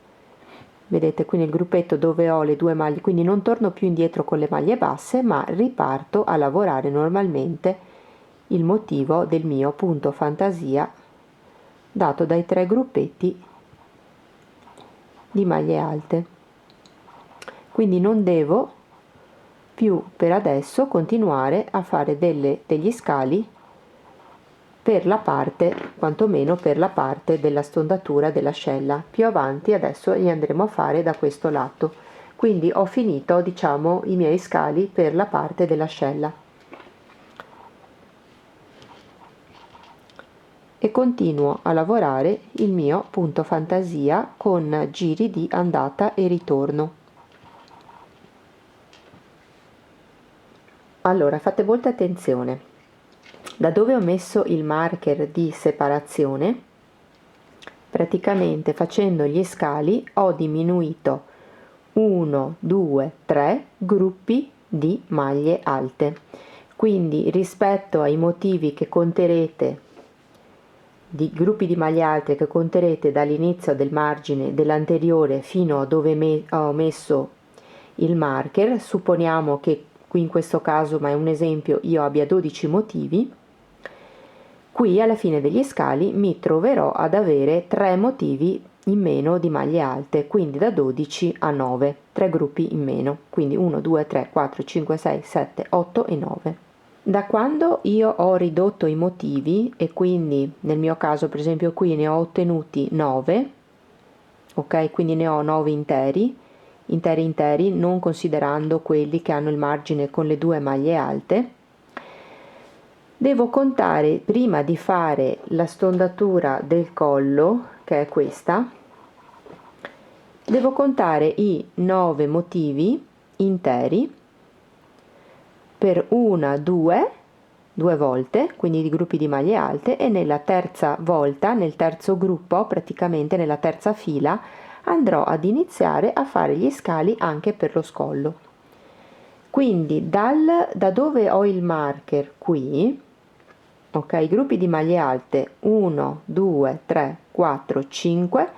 vedete qui nel gruppetto dove ho le 2 maglie, quindi non torno più indietro con le maglie basse, ma riparto a lavorare normalmente il motivo del mio punto fantasia dato dai 3 gruppetti di maglie alte. Quindi non devo più per adesso continuare a fare degli scali per la parte, quantomeno per la parte della stondatura dell'ascella. Più avanti adesso li andremo a fare da questo lato. Quindi ho finito, diciamo, i miei scali per la parte dell'ascella. E continuo a lavorare il mio punto fantasia con giri di andata e ritorno. Allora, fate molta attenzione. Da dove ho messo il marker di separazione, praticamente facendo gli scali ho diminuito 1, 2, 3 gruppi di maglie alte. Quindi rispetto ai motivi che conterete, di gruppi di maglie alte che conterete dall'inizio del margine dell'anteriore fino a dove ho messo il marker, supponiamo che qui in questo caso, ma è un esempio, io abbia 12 motivi, qui alla fine degli scali mi troverò ad avere 3 motivi in meno di maglie alte, quindi da 12 a 9, 3 gruppi in meno, quindi 1, 2, 3, 4, 5, 6, 7, 8 e 9. Da quando io ho ridotto i motivi, e quindi nel mio caso per esempio qui ne ho ottenuti 9, ok, quindi ne ho 9 interi, non considerando quelli che hanno il margine con le 2 maglie alte, devo contare, prima di fare la stondatura del collo, che è questa, devo contare i 9 motivi interi per 1, 2 volte, quindi di gruppi di maglie alte, e nella terza volta, nel terzo gruppo, praticamente nella terza fila, andrò ad iniziare a fare gli scali anche per lo scollo. Quindi da dove ho il marker qui, ok, i gruppi di maglie alte 1, 2, 3, 4, 5,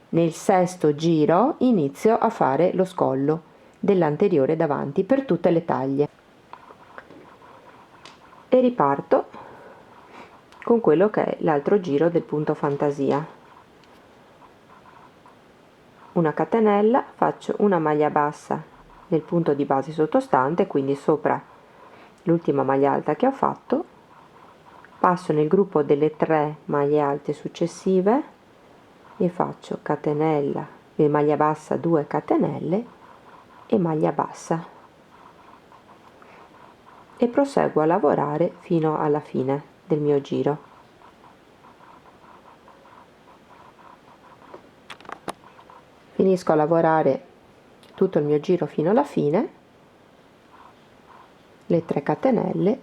nel sesto giro inizio a fare lo scollo dell'anteriore davanti per tutte le taglie e riparto con quello che è l'altro giro del punto fantasia. Una catenella, faccio una maglia bassa nel punto di base sottostante, quindi sopra l'ultima maglia alta che ho fatto, passo nel gruppo delle 3 maglie alte successive e faccio catenella e maglia bassa, 2 catenelle e maglia bassa. e proseguo a lavorare fino alla fine del mio giro. Finisco a lavorare tutto il mio giro fino alla fine, le 3 catenelle,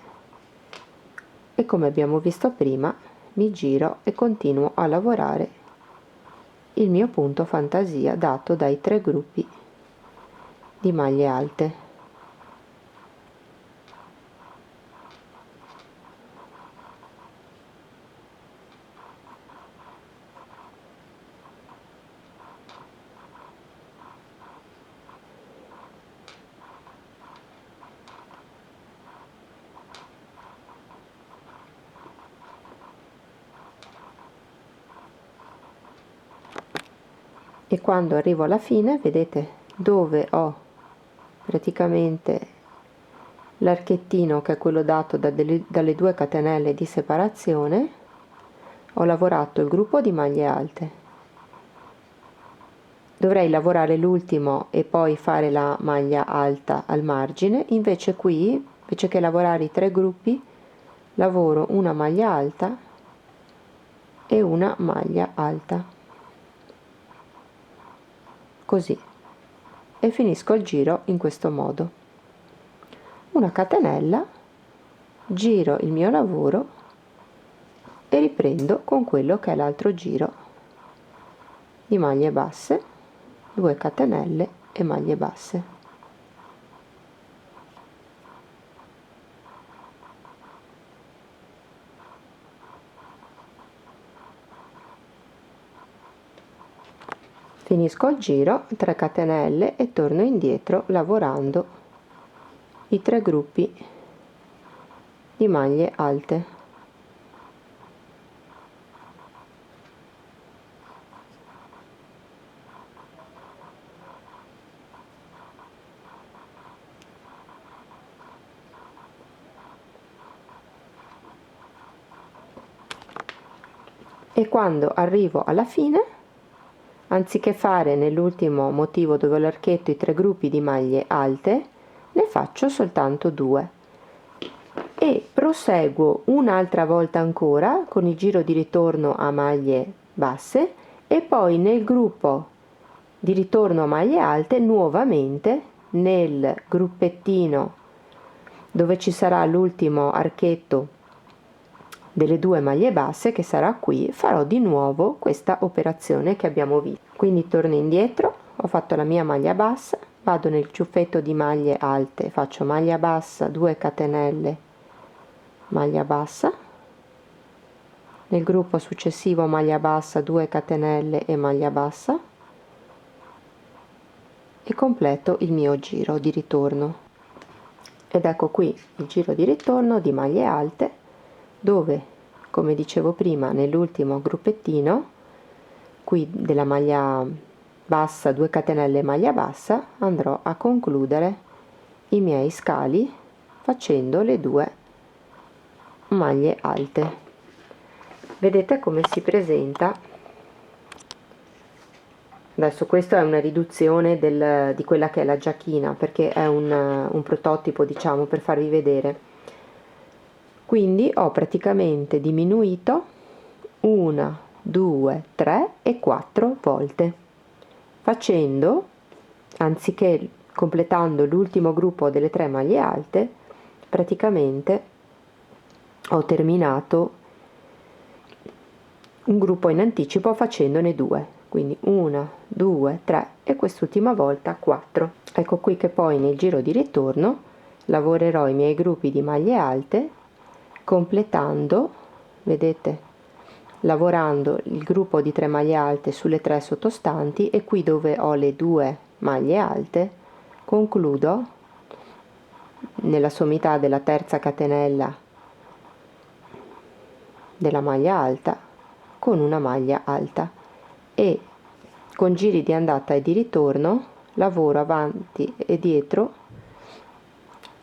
e come abbiamo visto prima mi giro e continuo a lavorare il mio punto fantasia dato dai 3 gruppi di maglie alte. E quando arrivo alla fine, vedete dove ho praticamente l'archettino, che è quello dato dalle 2 catenelle di separazione, ho lavorato il gruppo di maglie alte. Dovrei lavorare l'ultimo e poi fare la maglia alta al margine, invece qui, invece che lavorare i 3 gruppi, lavoro una maglia alta e una maglia alta, così, e finisco il giro in questo modo. Una catenella, giro il mio lavoro e riprendo con quello che è l'altro giro di maglie basse, 2 catenelle e maglie basse. Finisco il giro, 3 catenelle e torno indietro lavorando i 3 gruppi di maglie alte. E quando arrivo alla fine, anziché fare nell'ultimo motivo dove ho l'archetto i 3 gruppi di maglie alte, ne faccio soltanto 2 e proseguo un'altra volta ancora con il giro di ritorno a maglie basse e poi nel gruppo di ritorno a maglie alte nuovamente nel gruppettino dove ci sarà l'ultimo archetto delle 2 maglie basse, che sarà qui, farò di nuovo questa operazione che abbiamo visto. Quindi torno indietro, ho fatto la mia maglia bassa, vado nel ciuffetto di maglie alte, faccio maglia bassa, 2 catenelle, maglia bassa, nel gruppo successivo maglia bassa, 2 catenelle e maglia bassa, e completo il mio giro di ritorno. Ed ecco qui il giro di ritorno di maglie alte, dove, come dicevo prima, nell'ultimo gruppettino qui della maglia bassa, 2 catenelle maglia bassa, andrò a concludere i miei scali facendo le 2 maglie alte. Vedete come si presenta. Adesso questa è una riduzione di quella che è la giacchina, perché è un prototipo, diciamo, per farvi vedere. Quindi ho praticamente diminuito 1, 2, 3 e 4 volte, facendo, anziché completando l'ultimo gruppo delle 3 maglie alte, praticamente ho terminato un gruppo in anticipo facendone 2, quindi 1, 2, 3 e quest'ultima volta 4. Ecco qui che poi nel giro di ritorno lavorerò i miei gruppi di maglie alte completando, vedete, lavorando il gruppo di 3 maglie alte sulle 3 sottostanti, e qui dove ho le 2 maglie alte concludo nella sommità della terza catenella della maglia alta con una maglia alta e con giri di andata e di ritorno lavoro avanti e dietro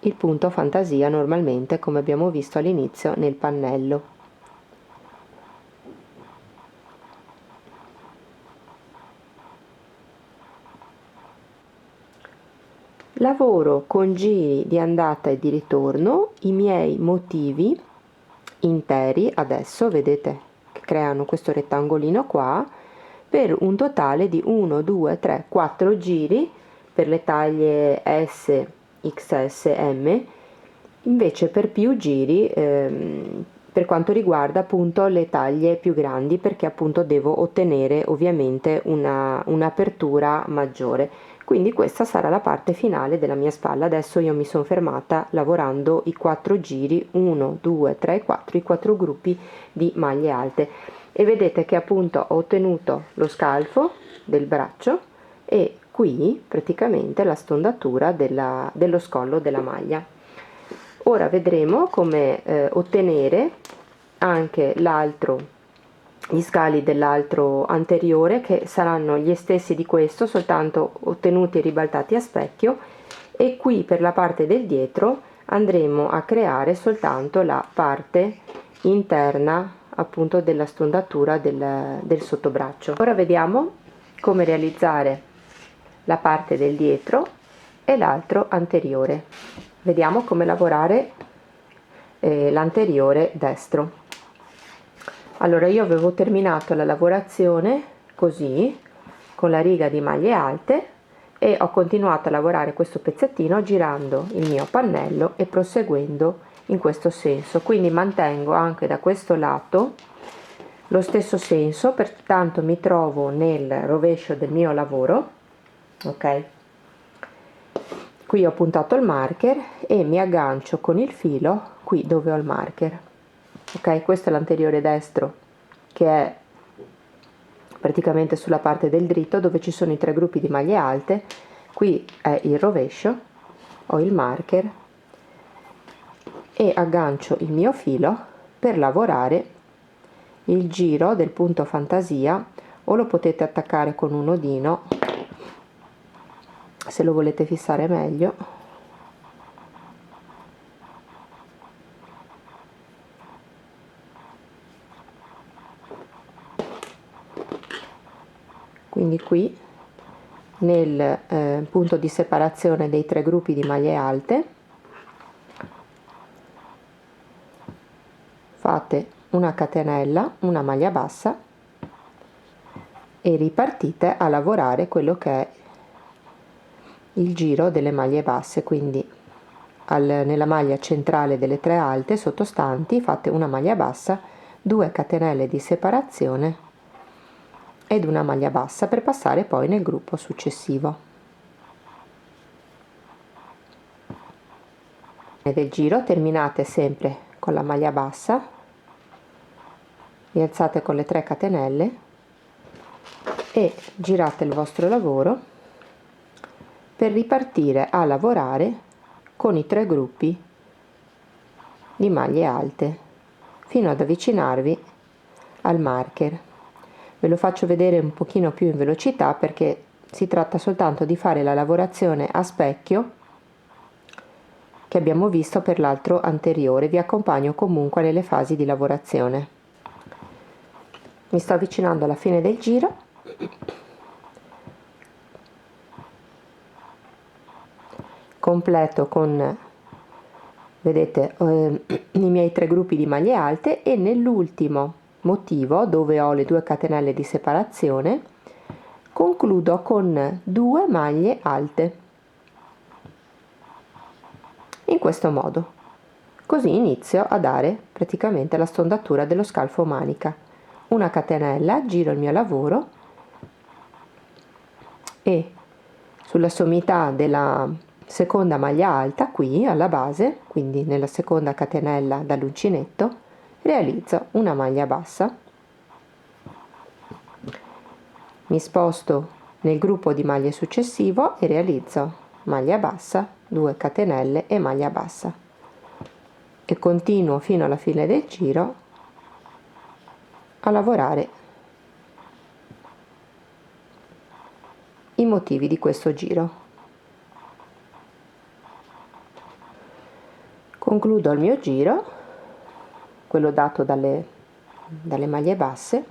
il punto fantasia normalmente, come abbiamo visto all'inizio nel pannello. Lavoro con giri di andata e di ritorno i miei motivi interi, adesso vedete che creano questo rettangolino qua, per un totale di 1, 2, 3, 4 giri per le taglie S, XS, M, invece per più giri per quanto riguarda appunto le taglie più grandi, perché appunto devo ottenere ovviamente un'apertura maggiore. Quindi questa sarà la parte finale della mia spalla. Adesso io mi sono fermata lavorando i 4 giri, 1, 2, 3, 4, i 4 gruppi di maglie alte, e vedete che appunto ho ottenuto lo scalfo del braccio e qui praticamente la stondatura dello scollo della maglia. Ora vedremo come ottenere anche gli scali dell'altro anteriore, che saranno gli stessi di questo, soltanto ottenuti e ribaltati a specchio, e qui per la parte del dietro andremo a creare soltanto la parte interna appunto della stondatura del sottobraccio. Ora vediamo come realizzare la parte del dietro e l'altro anteriore. Vediamo come lavorare l'anteriore destro. Allora, io avevo terminato la lavorazione così, con la riga di maglie alte, e ho continuato a lavorare questo pezzettino girando il mio pannello e proseguendo in questo senso. Quindi mantengo anche da questo lato lo stesso senso, pertanto mi trovo nel rovescio del mio lavoro, ok? Qui ho puntato il marker e mi aggancio con il filo qui dove ho il marker. Ok, questo è l'anteriore destro, che è praticamente sulla parte del dritto dove ci sono i 3 gruppi di maglie alte. Qui è il rovescio, ho il marker e aggancio il mio filo per lavorare il giro del punto fantasia, o lo potete attaccare con un nodino se lo volete fissare meglio. Quindi qui nel punto di separazione dei 3 gruppi di maglie alte fate una catenella, una maglia bassa e ripartite a lavorare quello che è il giro delle maglie basse. Quindi nella maglia centrale delle 3 alte sottostanti fate una maglia bassa, 2 catenelle di separazione ed una maglia bassa per passare poi nel gruppo successivo. E del giro terminate sempre con la maglia bassa, rialzate con le 3 catenelle e girate il vostro lavoro per ripartire a lavorare con i 3 gruppi di maglie alte fino ad avvicinarvi al marker. Ve lo faccio vedere un pochino più in velocità perché si tratta soltanto di fare la lavorazione a specchio che abbiamo visto per l'altro anteriore. Vi accompagno comunque nelle fasi di lavorazione. Mi sto avvicinando alla fine del giro. Completo con, vedete, i miei 3 gruppi di maglie alte, e nell'ultimo motivo dove ho le 2 catenelle di separazione concludo con 2 maglie alte in questo modo. Così inizio a dare praticamente la stondatura dello scalfo manica. Una catenella, giro il mio lavoro e sulla sommità della seconda maglia alta qui alla base, quindi nella seconda catenella dall'uncinetto, realizzo una maglia bassa, mi sposto nel gruppo di maglie successivo e realizzo maglia bassa, 2 catenelle e maglia bassa, e continuo fino alla fine del giro a lavorare i motivi di questo giro. Concludo il mio giro, quello dato dalle maglie basse,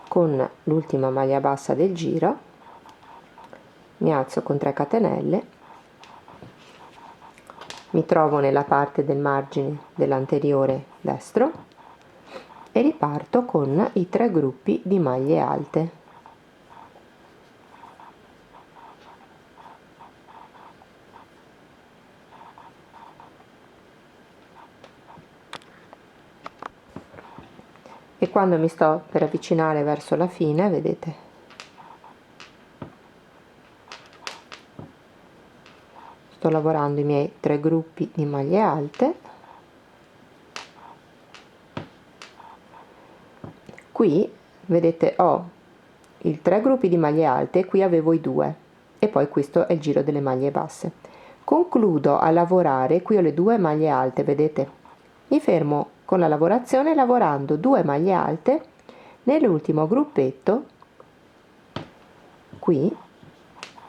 con l'ultima maglia bassa del giro, mi alzo con 3 catenelle mi trovo nella parte del margine dell'anteriore destro e riparto con i 3 gruppi di maglie alte. E quando mi sto per avvicinare verso la fine, vedete, sto lavorando i miei 3 gruppi di maglie alte. Qui vedete ho i 3 gruppi di maglie alte e qui avevo i 2 e poi questo è il giro delle maglie basse. Concludo a lavorare, qui ho le 2 maglie alte, vedete, mi fermo con la lavorazione lavorando 2 maglie alte nell'ultimo gruppetto qui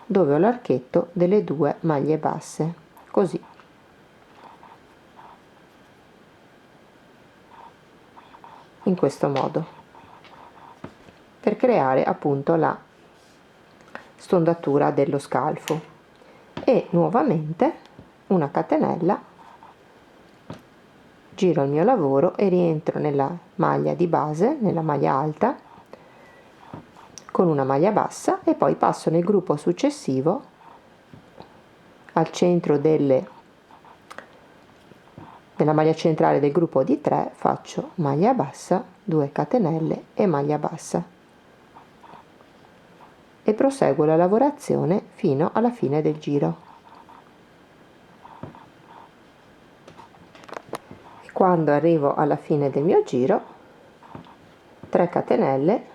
dove ho l'archetto delle 2 maglie basse, così. In questo modo, per creare appunto la stondatura dello scalfo. E nuovamente una catenella, giro il mio lavoro e rientro nella maglia di base, nella maglia alta, con una maglia bassa e poi passo nel gruppo successivo al centro della maglia centrale del gruppo di 3, faccio maglia bassa, 2 catenelle e maglia bassa e proseguo la lavorazione fino alla fine del giro. E quando arrivo alla fine del mio giro, 3 catenelle,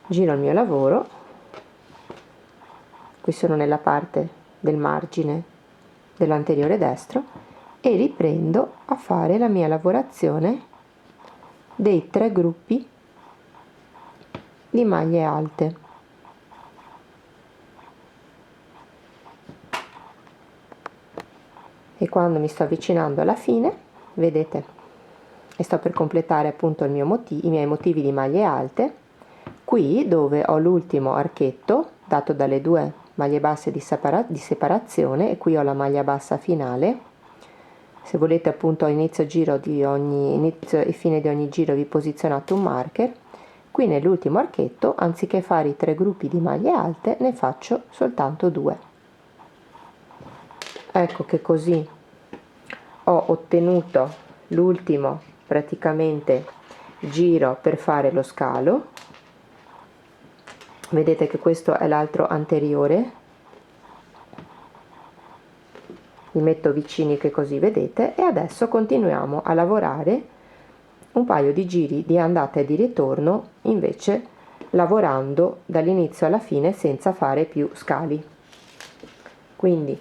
giro il mio lavoro, qui sono nella parte del margine dell'anteriore destro e riprendo a fare la mia lavorazione dei 3 gruppi di maglie alte. E quando mi sto avvicinando alla fine, vedete, e sto per completare appunto i miei motivi di maglie alte, qui dove ho l'ultimo archetto dato dalle 2 maglie basse di separazione e qui ho la maglia bassa finale. Se volete appunto a inizio e fine di ogni giro vi posizionate un marker. Qui nell'ultimo archetto, anziché fare i 3 gruppi di maglie alte, ne faccio soltanto 2. Ecco che così ho ottenuto l'ultimo praticamente giro per fare lo scalo. Vedete che questo è l'altro anteriore, li metto vicini che così vedete, e adesso continuiamo a lavorare un paio di giri di andata e di ritorno, invece lavorando dall'inizio alla fine senza fare più scali. Quindi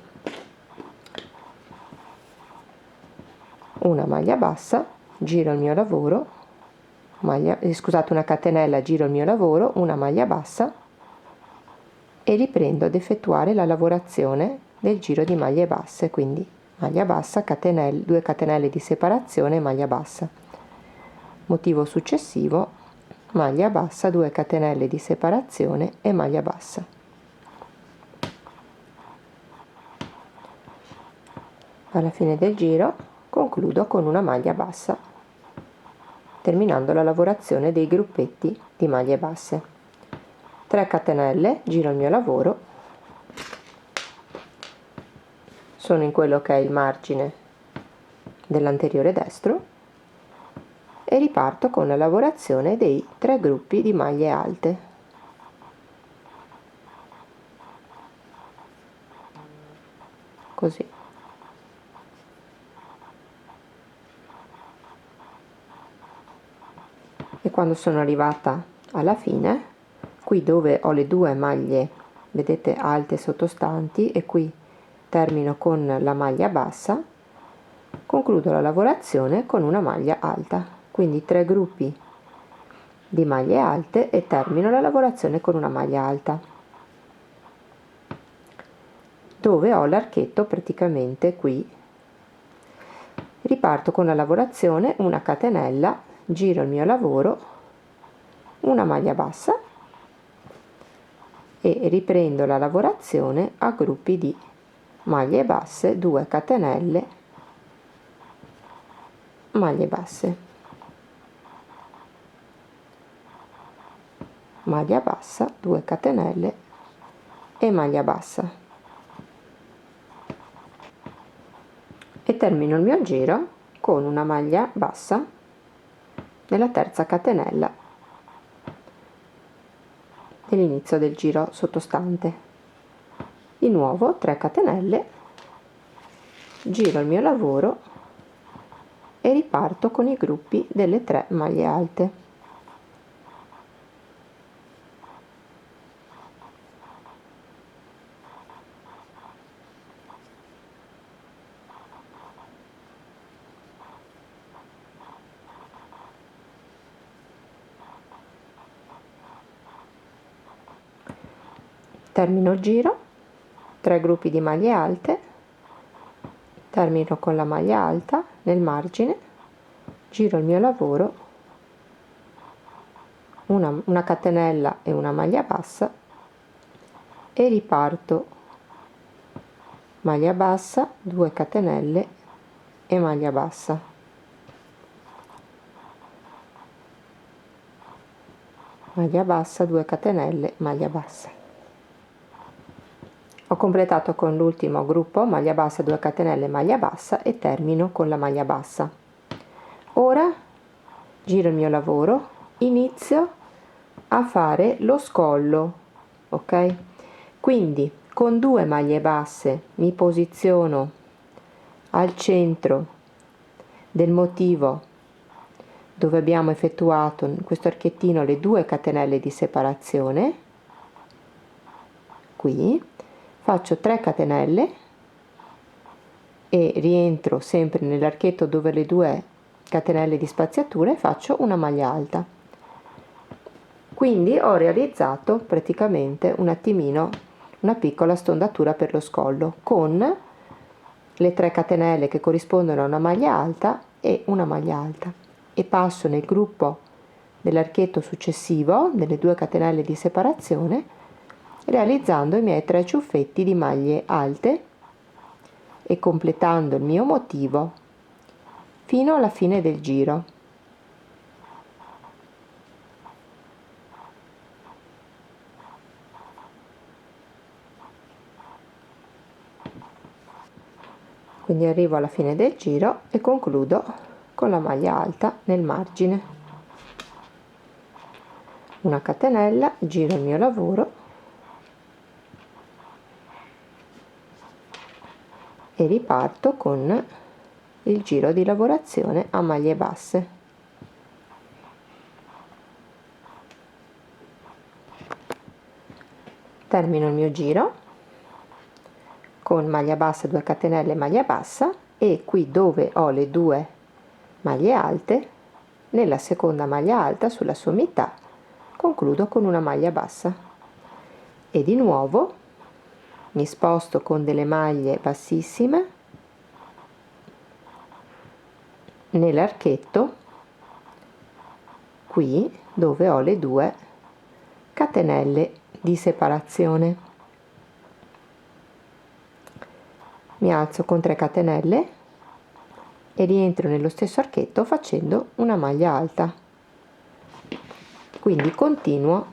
una maglia bassa, giro il mio lavoro, una catenella, giro il mio lavoro, una maglia bassa e riprendo ad effettuare la lavorazione del giro di maglie basse, quindi maglia bassa, 2 catenelle di separazione, maglia bassa. Motivo successivo, maglia bassa, 2 catenelle di separazione e maglia bassa. Alla fine del giro concludo con una maglia bassa, terminando la lavorazione dei gruppetti di maglie basse. 3 catenelle, giro il mio lavoro, sono in quello che è il margine dell'anteriore destro e riparto con la lavorazione dei 3 gruppi di maglie alte. Così. E quando sono arrivata alla fine, qui dove ho le 2 maglie, vedete, alte sottostanti, e qui termino con la maglia bassa, concludo la lavorazione con una maglia alta, quindi 3 gruppi di maglie alte e termino la lavorazione con una maglia alta, dove ho l'archetto praticamente qui. Riparto con la lavorazione, una catenella, giro il mio lavoro, una maglia bassa e riprendo la lavorazione a gruppi di maglie basse, 2 catenelle, maglie basse, maglia bassa, 2 catenelle e maglia bassa, e termino il mio giro con una maglia bassa nella terza catenella dell'inizio del giro sottostante. Di nuovo 3 catenelle, giro il mio lavoro e riparto con i gruppi delle 3 maglie alte. Termino il giro, 3 gruppi di maglie alte, termino con la maglia alta nel margine, giro il mio lavoro, una catenella e una maglia bassa e riparto maglia bassa, 2 catenelle e maglia bassa, maglia bassa, 2 catenelle, maglia bassa. Ho completato con l'ultimo gruppo maglia bassa, 2 catenelle, maglia bassa e termino con la maglia bassa. Ora giro il mio lavoro, inizio a fare lo scollo, ok? Quindi con 2 maglie basse mi posiziono al centro del motivo dove abbiamo effettuato in questo archettino le 2 catenelle di separazione. Qui faccio 3 catenelle e rientro sempre nell'archetto dove le 2 catenelle di spaziatura e faccio una maglia alta. Quindi ho realizzato praticamente un attimino una piccola stondatura per lo scollo con le 3 catenelle che corrispondono a una maglia alta e una maglia alta, e passo nel gruppo dell'archetto successivo delle 2 catenelle di separazione realizzando i miei 3 ciuffetti di maglie alte e completando il mio motivo fino alla fine del giro. Quindi arrivo alla fine del giro e concludo con la maglia alta nel margine, una catenella, giro il mio lavoro e riparto con il giro di lavorazione a maglie basse. Termino il mio giro con maglia bassa, 2 catenelle, maglia bassa, e qui dove ho le 2 maglie alte, nella seconda maglia alta sulla sommità concludo con una maglia bassa e di nuovo mi sposto con delle maglie bassissime nell'archetto qui dove ho le 2 catenelle di separazione. Mi alzo con 3 catenelle e rientro nello stesso archetto facendo una maglia alta. Quindi continuo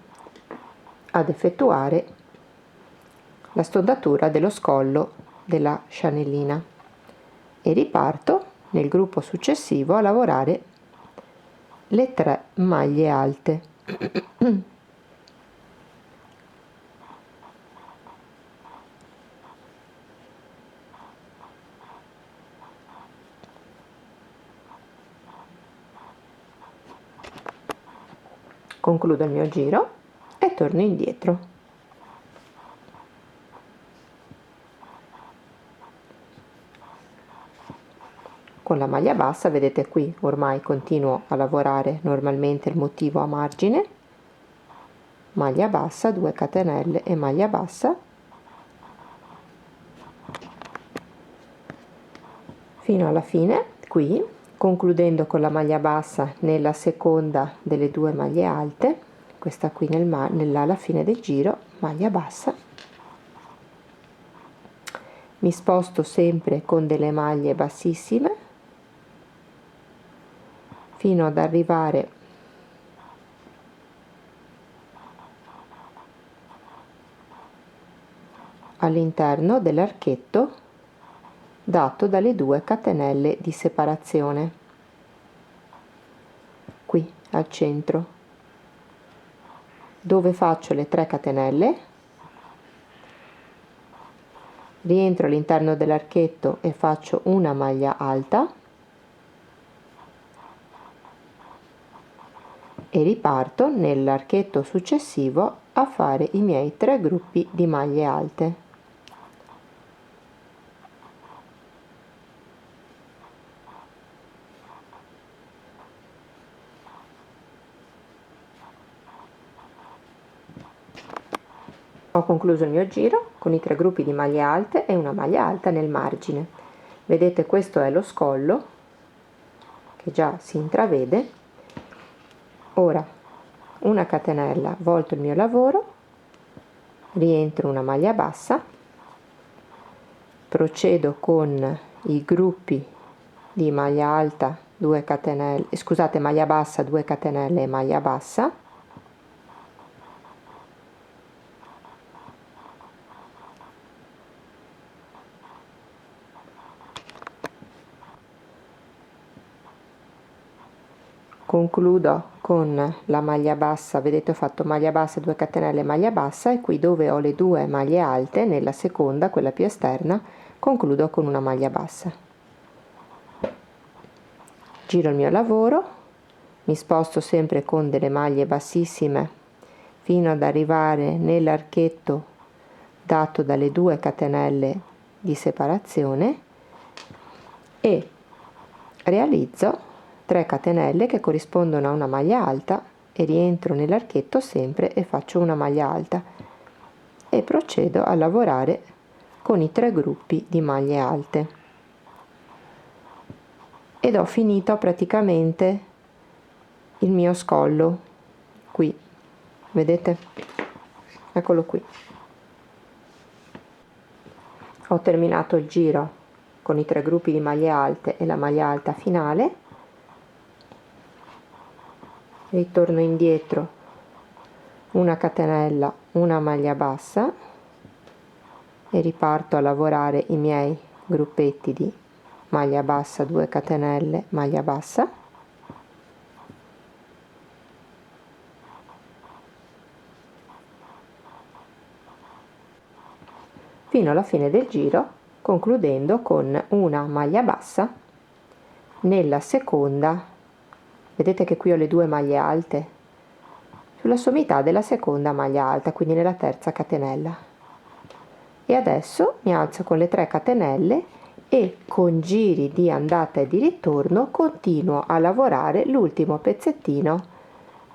ad effettuare la stondatura dello scollo della chanellina e riparto nel gruppo successivo a lavorare le 3 maglie alte. Concludo il mio giro e torno indietro. Con la maglia bassa, vedete qui ormai continuo a lavorare normalmente il motivo a margine, maglia bassa, 2 catenelle e maglia bassa, fino alla fine, qui concludendo con la maglia bassa nella seconda delle 2 maglie alte, questa qui alla fine del giro, maglia bassa, mi sposto sempre con delle maglie bassissime fino ad arrivare all'interno dell'archetto dato dalle 2 catenelle di separazione, qui al centro, dove faccio le 3 catenelle, rientro all'interno dell'archetto e faccio una maglia alta e riparto nell'archetto successivo a fare i miei 3 gruppi di maglie alte. Ho concluso il mio giro con i 3 gruppi di maglie alte e una maglia alta nel margine. Vedete, questo è lo scollo che già si intravede. Ora una catenella, volto il mio lavoro, rientro una maglia bassa, procedo con i gruppi di maglia alta, 2 catenelle, scusate, maglia bassa, 2 catenelle e maglia bassa. Concludo con la maglia bassa, vedete ho fatto maglia bassa, 2 catenelle, maglia bassa, e qui dove ho le 2 maglie alte, nella seconda, quella più esterna, concludo con una maglia bassa. Giro il mio lavoro, mi sposto sempre con delle maglie bassissime fino ad arrivare nell'archetto dato dalle 2 catenelle di separazione e realizzo 3 catenelle che corrispondono a una maglia alta e rientro nell'archetto sempre e faccio una maglia alta e procedo a lavorare con i 3 gruppi di maglie alte ed ho finito praticamente il mio scollo qui, vedete? Eccolo qui. Ho terminato il giro con i 3 gruppi di maglie alte e la maglia alta finale. Ritorno indietro, una catenella, una maglia bassa e riparto a lavorare i miei gruppetti di maglia bassa, 2 catenelle, maglia bassa, fino alla fine del giro, concludendo con una maglia bassa nella seconda. Vedete che qui ho le 2 maglie alte sulla sommità della seconda maglia alta, quindi nella terza catenella. E adesso mi alzo con le 3 catenelle e con giri di andata e di ritorno continuo a lavorare l'ultimo pezzettino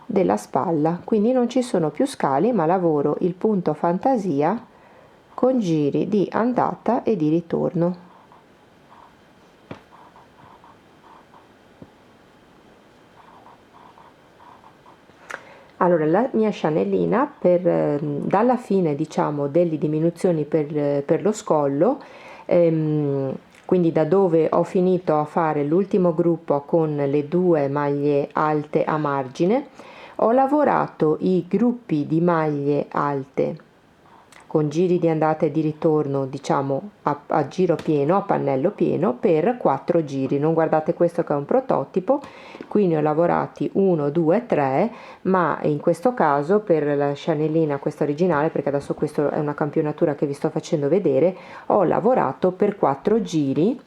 della spalla, quindi non ci sono più scali ma lavoro il punto fantasia con giri di andata e di ritorno. Allora, la mia Chanelina dalla fine, diciamo, delle diminuzioni per lo scollo, quindi da dove ho finito a fare l'ultimo gruppo con le 2 maglie alte a margine, ho lavorato i gruppi di maglie alte con giri di andata e di ritorno, diciamo a giro pieno, a pannello pieno, per 4 giri. Non guardate questo che è un prototipo, qui ne ho lavorati 1, 2, 3, ma in questo caso per la Chanelina, questa originale, perché adesso questa è una campionatura che vi sto facendo vedere, ho lavorato per 4 giri,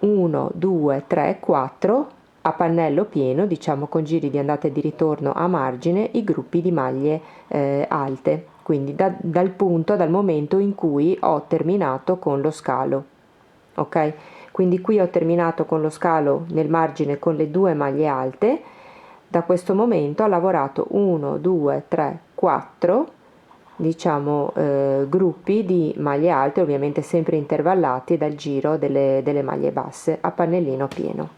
1, 2, 3, 4, a pannello pieno, diciamo con giri di andata e di ritorno a margine, i gruppi di maglie alte, quindi dal momento in cui ho terminato con lo scalo, ok? Quindi qui ho terminato con lo scalo nel margine con le 2 maglie alte. Da questo momento ho lavorato 1, 2, 3, 4, diciamo gruppi di maglie alte, ovviamente sempre intervallati dal giro delle maglie basse a pannellino pieno.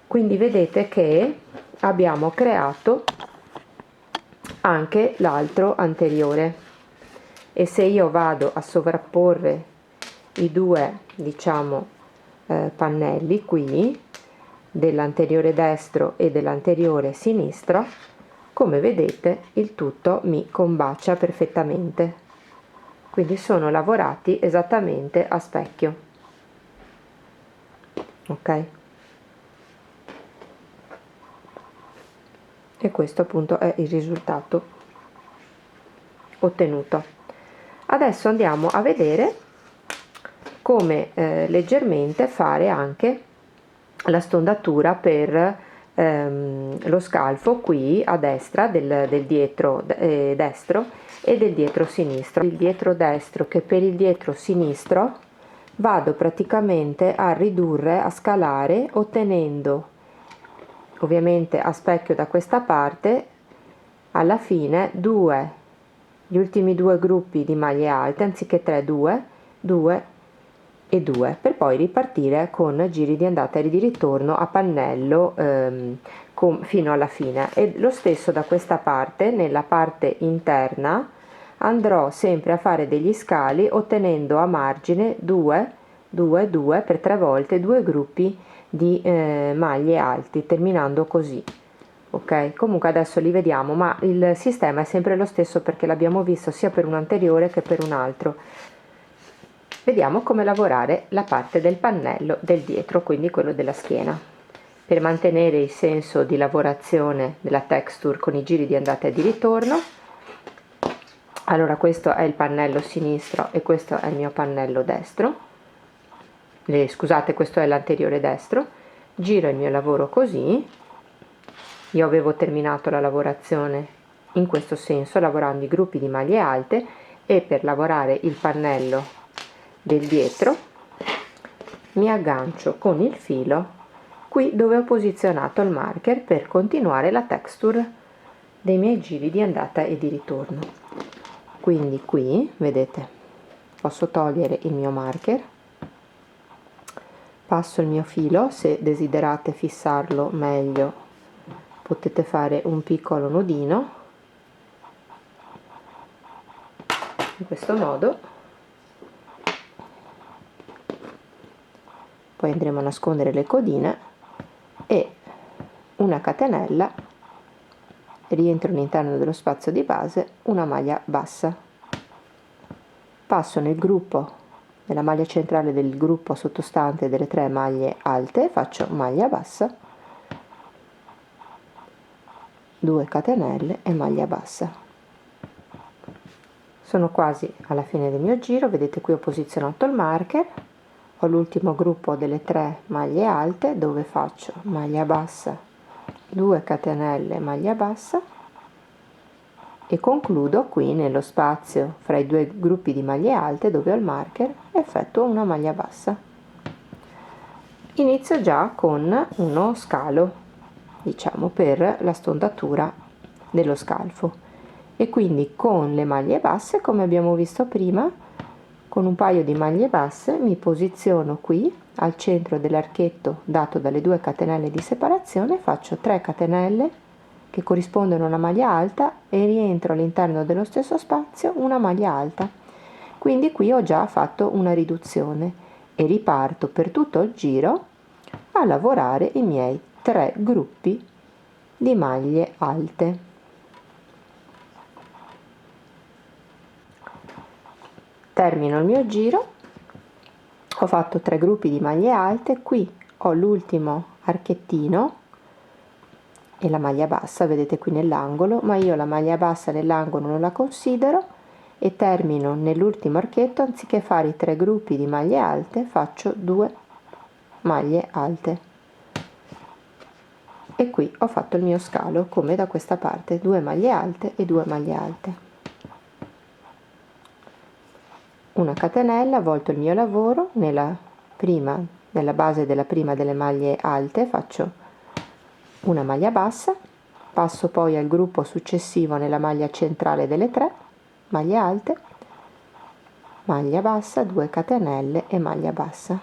Quindi vedete che abbiamo creato anche l'altro anteriore e se io vado a sovrapporre i due, diciamo, pannelli qui, dell'anteriore destro e dell'anteriore sinistro, come vedete il tutto mi combacia perfettamente, quindi sono lavorati esattamente a specchio, ok? E questo appunto è il risultato ottenuto. Adesso andiamo a vedere come leggermente fare anche la stondatura per lo scalfo qui a destra del dietro destro e del dietro sinistro. Il dietro destro che per il dietro sinistro vado praticamente a ridurre, a scalare, ottenendo ovviamente a specchio da questa parte alla fine gli ultimi due gruppi di maglie alte, anziché 3, 2, 2 e 2, per poi ripartire con giri di andata e di ritorno a pannello fino alla fine. E lo stesso da questa parte, nella parte interna andrò sempre a fare degli scali ottenendo a margine 2, 2, 2 per 3 volte 2 gruppi di maglie alti, terminando così. Ok, comunque adesso li vediamo, ma il sistema è sempre lo stesso perché l'abbiamo visto sia per un anteriore che per un altro. Vediamo come lavorare la parte del pannello del dietro, quindi quello della schiena. Per mantenere il senso di lavorazione della texture con i giri di andata e di ritorno, allora questo è il pannello sinistro e questo è il mio pannello destro. Scusate, questo è l'anteriore destro. Giro il mio lavoro così. Io avevo terminato la lavorazione in questo senso, lavorando i gruppi di maglie alte, e per lavorare il pannello del dietro mi aggancio con il filo qui dove ho posizionato il marker per continuare la texture dei miei giri di andata e di ritorno. Quindi qui, vedete, posso togliere il mio marker, passo il mio filo, se desiderate fissarlo meglio potete fare un piccolo nodino in questo modo, poi andremo a nascondere le codine e una catenella, rientro all'interno dello spazio di base, una maglia bassa, passo nel gruppo, nella maglia centrale del gruppo sottostante delle 3 maglie alte, faccio maglia bassa, 2 catenelle e maglia bassa. Sono quasi alla fine del mio giro, vedete qui ho posizionato il marker, ho l'ultimo gruppo delle 3 maglie alte dove faccio maglia bassa, 2 catenelle, maglia bassa e concludo qui nello spazio fra i due gruppi di maglie alte dove ho il marker, effettuo una maglia bassa. Inizio già con uno scalo, diciamo, per la stondatura dello scalfo, e quindi con le maglie basse, come abbiamo visto prima, con un paio di maglie basse mi posiziono qui al centro dell'archetto dato dalle 2 catenelle di separazione, faccio 3 catenelle che corrispondono a una maglia alta e rientro all'interno dello stesso spazio una maglia alta. Quindi qui ho già fatto una riduzione e riparto per tutto il giro a lavorare i miei 3 gruppi di maglie alte. Termino il mio giro, ho fatto 3 gruppi di maglie alte, qui ho l'ultimo archettino e la maglia bassa, vedete qui nell'angolo, ma io la maglia bassa nell'angolo non la considero e termino nell'ultimo archetto, anziché fare i 3 gruppi di maglie alte faccio 2 maglie alte. E qui ho fatto il mio scalo come da questa parte, 2 maglie alte e 2 maglie alte, una catenella, volto il mio lavoro nella base della prima delle maglie alte, faccio una maglia bassa, passo poi al gruppo successivo nella maglia centrale delle 3 maglie alte, maglia bassa, 2 catenelle e maglia bassa,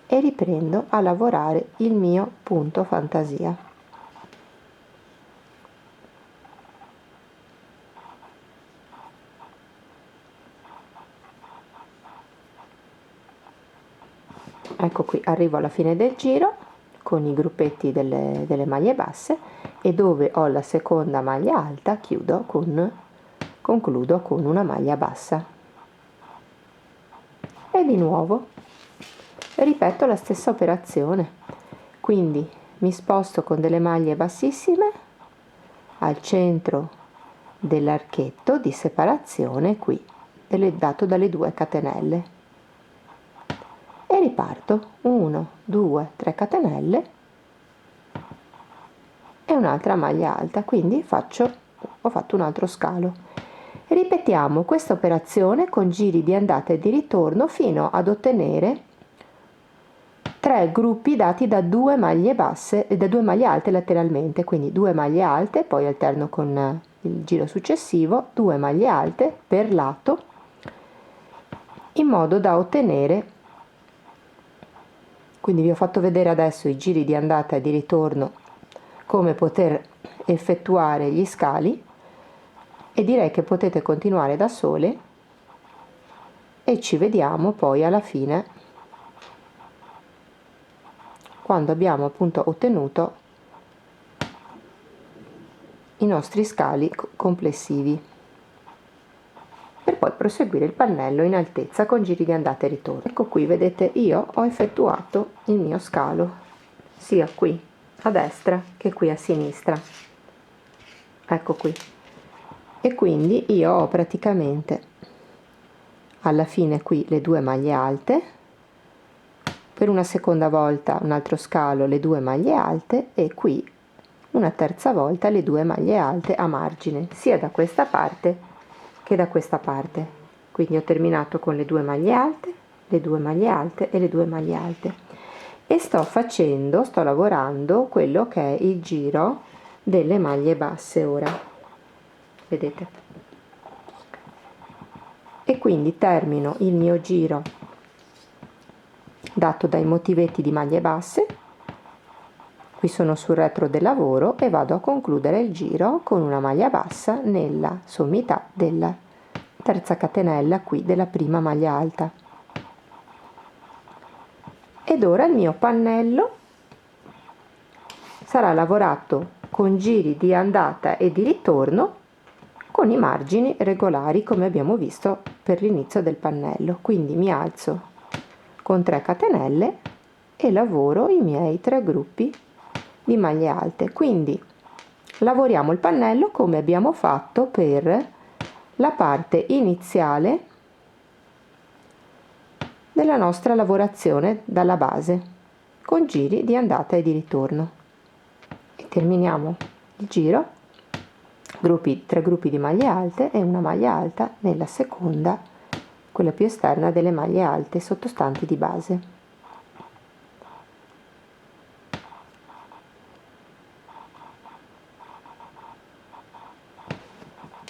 e riprendo a lavorare il mio punto fantasia. Ecco qui, arrivo alla fine del giro con i gruppetti delle maglie basse, e dove ho la seconda maglia alta concludo con una maglia bassa, e di nuovo ripeto la stessa operazione. Quindi mi sposto con delle maglie bassissime al centro dell'archetto di separazione qui, dato dalle 2 catenelle, e riparto 1 2 3 catenelle e un'altra maglia alta, quindi ho fatto un altro scalo. Ripetiamo questa operazione con giri di andata e di ritorno fino ad ottenere 3 gruppi dati da 2 maglie basse e da 2 maglie alte lateralmente, quindi 2 maglie alte, poi alterno con il giro successivo 2 maglie alte per lato, in modo da ottenere, quindi vi ho fatto vedere adesso i giri di andata e di ritorno, come poter effettuare gli scali, e direi che potete continuare da sole, e ci vediamo poi alla fine, quando abbiamo appunto ottenuto i nostri scali complessivi, per poi proseguire il pannello in altezza con giri di andata e ritorno. Ecco qui, vedete, io ho effettuato il mio scalo sia qui a destra che qui a sinistra, ecco qui, e quindi io ho praticamente alla fine qui le 2 maglie alte, per una seconda volta un altro scalo, le 2 maglie alte, e qui una terza volta le 2 maglie alte a margine, sia da questa parte che da questa parte. Quindi ho terminato con le 2 maglie alte, le 2 maglie alte e le 2 maglie alte, e sto lavorando quello che è il giro delle maglie basse ora, vedete, e quindi termino il mio giro dato dai motivetti di maglie basse. Qui sono sul retro del lavoro e vado a concludere il giro con una maglia bassa nella sommità della terza catenella qui della prima maglia alta. Ed ora il mio pannello sarà lavorato con giri di andata e di ritorno con i margini regolari, come abbiamo visto per l'inizio del pannello. Quindi mi alzo con 3 catenelle e lavoro i miei 3 gruppi di maglie alte. Quindi lavoriamo il pannello come abbiamo fatto per la parte iniziale della nostra lavorazione dalla base, con giri di andata e di ritorno, e terminiamo il giro 3 gruppi di maglie alte e una maglia alta nella seconda, quella più esterna delle maglie alte sottostanti di base.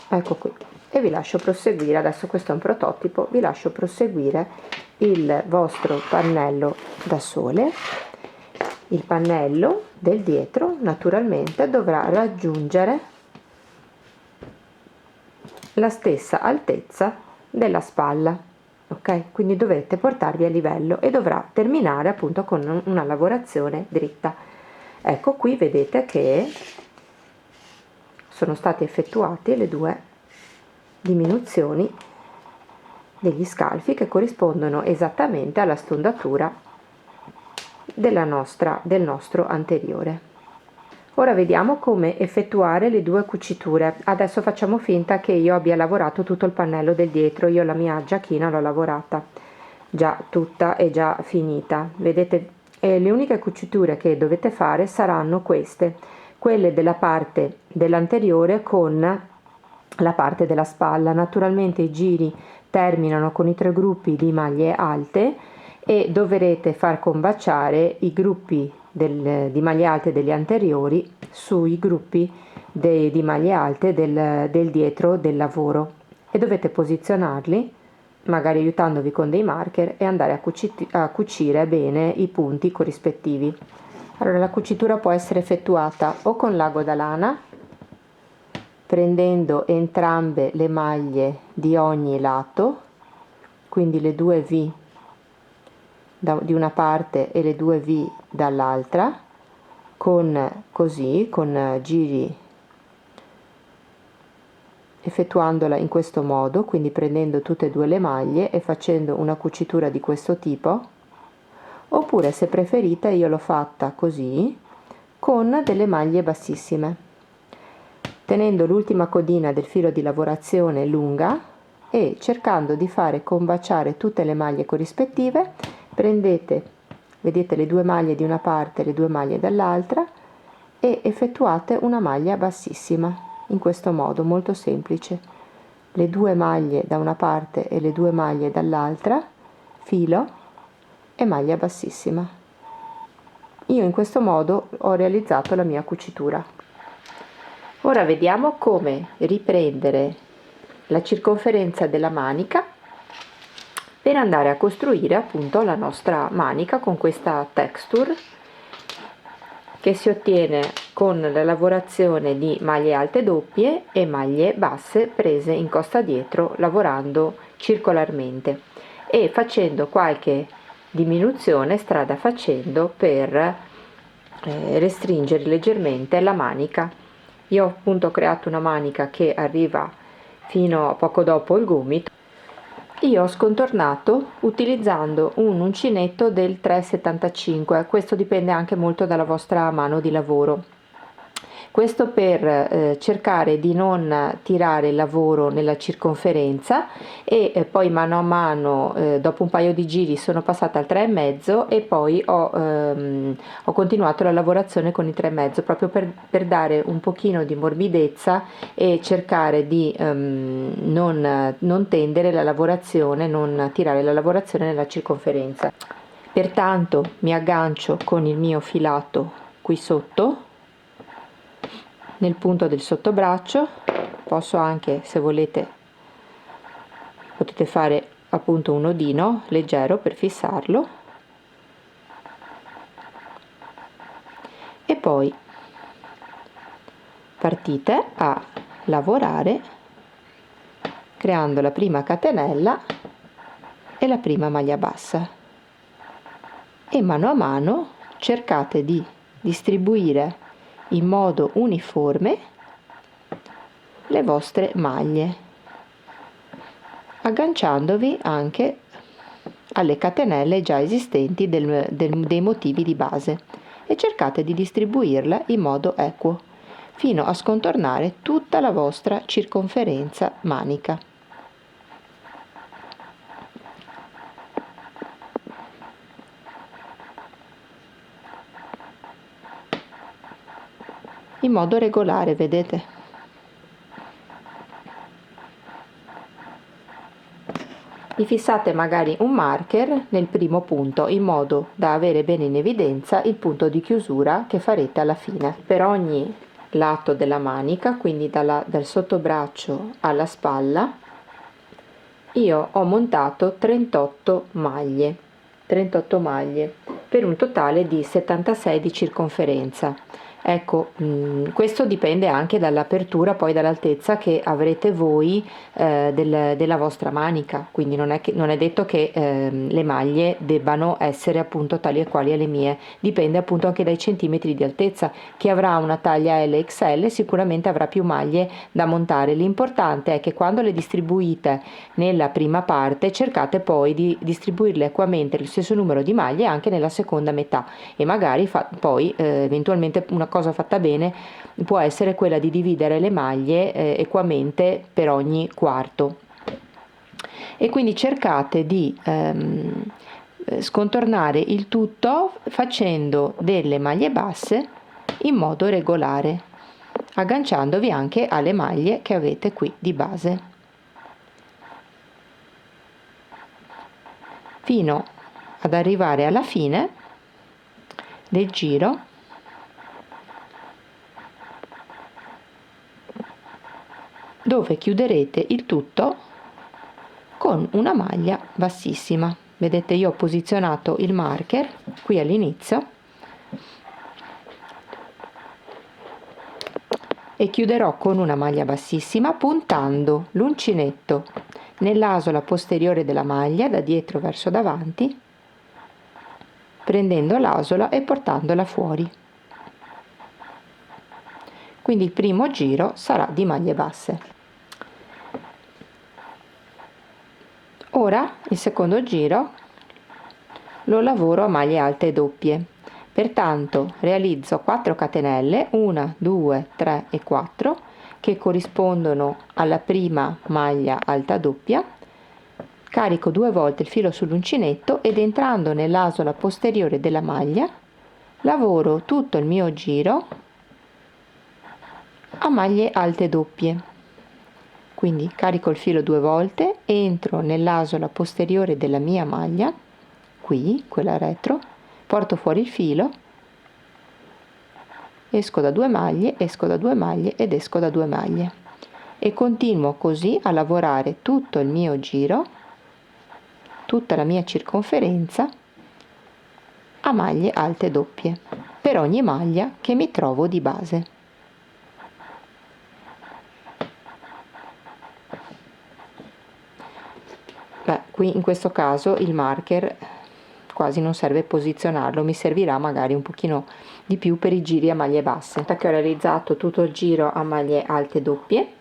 Ecco qui, e vi lascio proseguire. Adesso questo è un prototipo, vi lascio proseguire il vostro pannello da sole. Il pannello del dietro naturalmente dovrà raggiungere la stessa altezza della spalla, ok? Quindi dovete portarvi a livello e dovrà terminare appunto con una lavorazione dritta. Ecco qui, vedete che sono state effettuate le 2 diminuzioni degli scalfi che corrispondono esattamente alla stondatura del nostro anteriore. Ora vediamo come effettuare le 2 cuciture. Adesso facciamo finta che io abbia lavorato tutto il pannello del dietro. Io la mia giacchina l'ho lavorata già tutta e già finita, vedete, e le uniche cuciture che dovete fare saranno quelle della parte dell'anteriore con la parte della spalla. Naturalmente i giri terminano con i 3 gruppi di maglie alte e dovrete far combaciare i gruppi di maglie alte degli anteriori sui gruppi di maglie alte del dietro del lavoro, e dovete posizionarli magari aiutandovi con dei marker e andare a cucire bene i punti corrispettivi. Allora, la cucitura può essere effettuata o con l'ago da lana, prendendo entrambe le maglie di ogni lato, quindi le 2 V di una parte e le 2 V dall'altra, con giri, effettuandola in questo modo, quindi prendendo tutte e 2 le maglie e facendo una cucitura di questo tipo, oppure se preferite io l'ho fatta così con delle maglie bassissime, tenendo l'ultima codina del filo di lavorazione lunga e cercando di fare combaciare tutte le maglie corrispettive. Prendete, vedete, le 2 maglie di una parte e le 2 maglie dall'altra e effettuate una maglia bassissima in questo modo molto semplice. Le 2 maglie da una parte e le 2 maglie dall'altra, filo e maglia bassissima. Io in questo modo ho realizzato la mia cucitura. Ora vediamo come riprendere la circonferenza della manica per andare a costruire appunto la nostra manica con questa texture che si ottiene con la lavorazione di maglie alte doppie e maglie basse prese in costa dietro, lavorando circolarmente e facendo qualche diminuzione strada facendo per restringere leggermente la manica. Io ho appunto creato una manica che arriva fino a poco dopo il gomito. Io ho scontornato utilizzando un uncinetto del 3,75, questo dipende anche molto dalla vostra mano di lavoro. Questo per cercare di non tirare il lavoro nella circonferenza e poi mano a mano, dopo un paio di giri, sono passata al 3,5 e poi ho continuato la lavorazione con il 3,5 proprio per dare un pochino di morbidezza e cercare di non tendere la lavorazione, non tirare la lavorazione nella circonferenza. Pertanto mi aggancio con il mio filato qui sotto nel punto del sottobraccio. Posso anche, se volete, potete fare appunto un nodino leggero per fissarlo e poi partite a lavorare creando la prima catenella e la prima maglia bassa e mano a mano cercate di distribuire in modo uniforme le vostre maglie, agganciandovi anche alle catenelle già esistenti dei motivi di base e cercate di distribuirla in modo equo fino a scontornare tutta la vostra circonferenza manica. In modo regolare, vedete? Vi fissate magari un marker nel primo punto in modo da avere bene in evidenza il punto di chiusura che farete alla fine. Per ogni lato della manica, quindi dal sottobraccio alla spalla, io ho montato 38 maglie per un totale di 76 di circonferenza. Ecco, questo dipende anche dall'apertura, poi dall'altezza che avrete voi della vostra manica, quindi non è detto che le maglie debbano essere appunto tali e quali le mie, dipende appunto anche dai centimetri di altezza. Chi avrà una taglia LXL sicuramente avrà più maglie da montare. L'importante è che quando le distribuite nella prima parte cercate poi di distribuirle equamente lo stesso numero di maglie anche nella seconda metà e magari poi eventualmente una cosa fatta bene può essere quella di dividere le maglie equamente per ogni quarto e quindi cercate di scontornare il tutto facendo delle maglie basse in modo regolare, agganciandovi anche alle maglie che avete qui di base fino ad arrivare alla fine del giro, dove chiuderete il tutto con una maglia bassissima. Vedete, io ho posizionato il marker qui all'inizio e chiuderò con una maglia bassissima puntando l'uncinetto nell'asola posteriore della maglia da dietro verso davanti prendendo l'asola e portandola fuori. Quindi il primo giro sarà di maglie basse. Ora il secondo giro lo lavoro a maglie alte doppie. Pertanto realizzo 4 catenelle, 1, 2, 3 e 4, che corrispondono alla prima maglia alta doppia. Carico 2 volte il filo sull'uncinetto ed entrando nell'asola posteriore della maglia lavoro tutto il mio giro a maglie alte doppie. Quindi carico il filo 2 volte, entro nell'asola posteriore della mia maglia, qui, quella retro, porto fuori il filo, esco da 2 maglie, esco da 2 maglie ed esco da 2 maglie e continuo così a lavorare tutto il mio giro, tutta la mia circonferenza a maglie alte doppie per ogni maglia che mi trovo di base. Qui in questo caso il marker quasi non serve posizionarlo, mi servirà magari un pochino di più per i giri a maglie basse. Che ho realizzato tutto il giro a maglie alte doppie,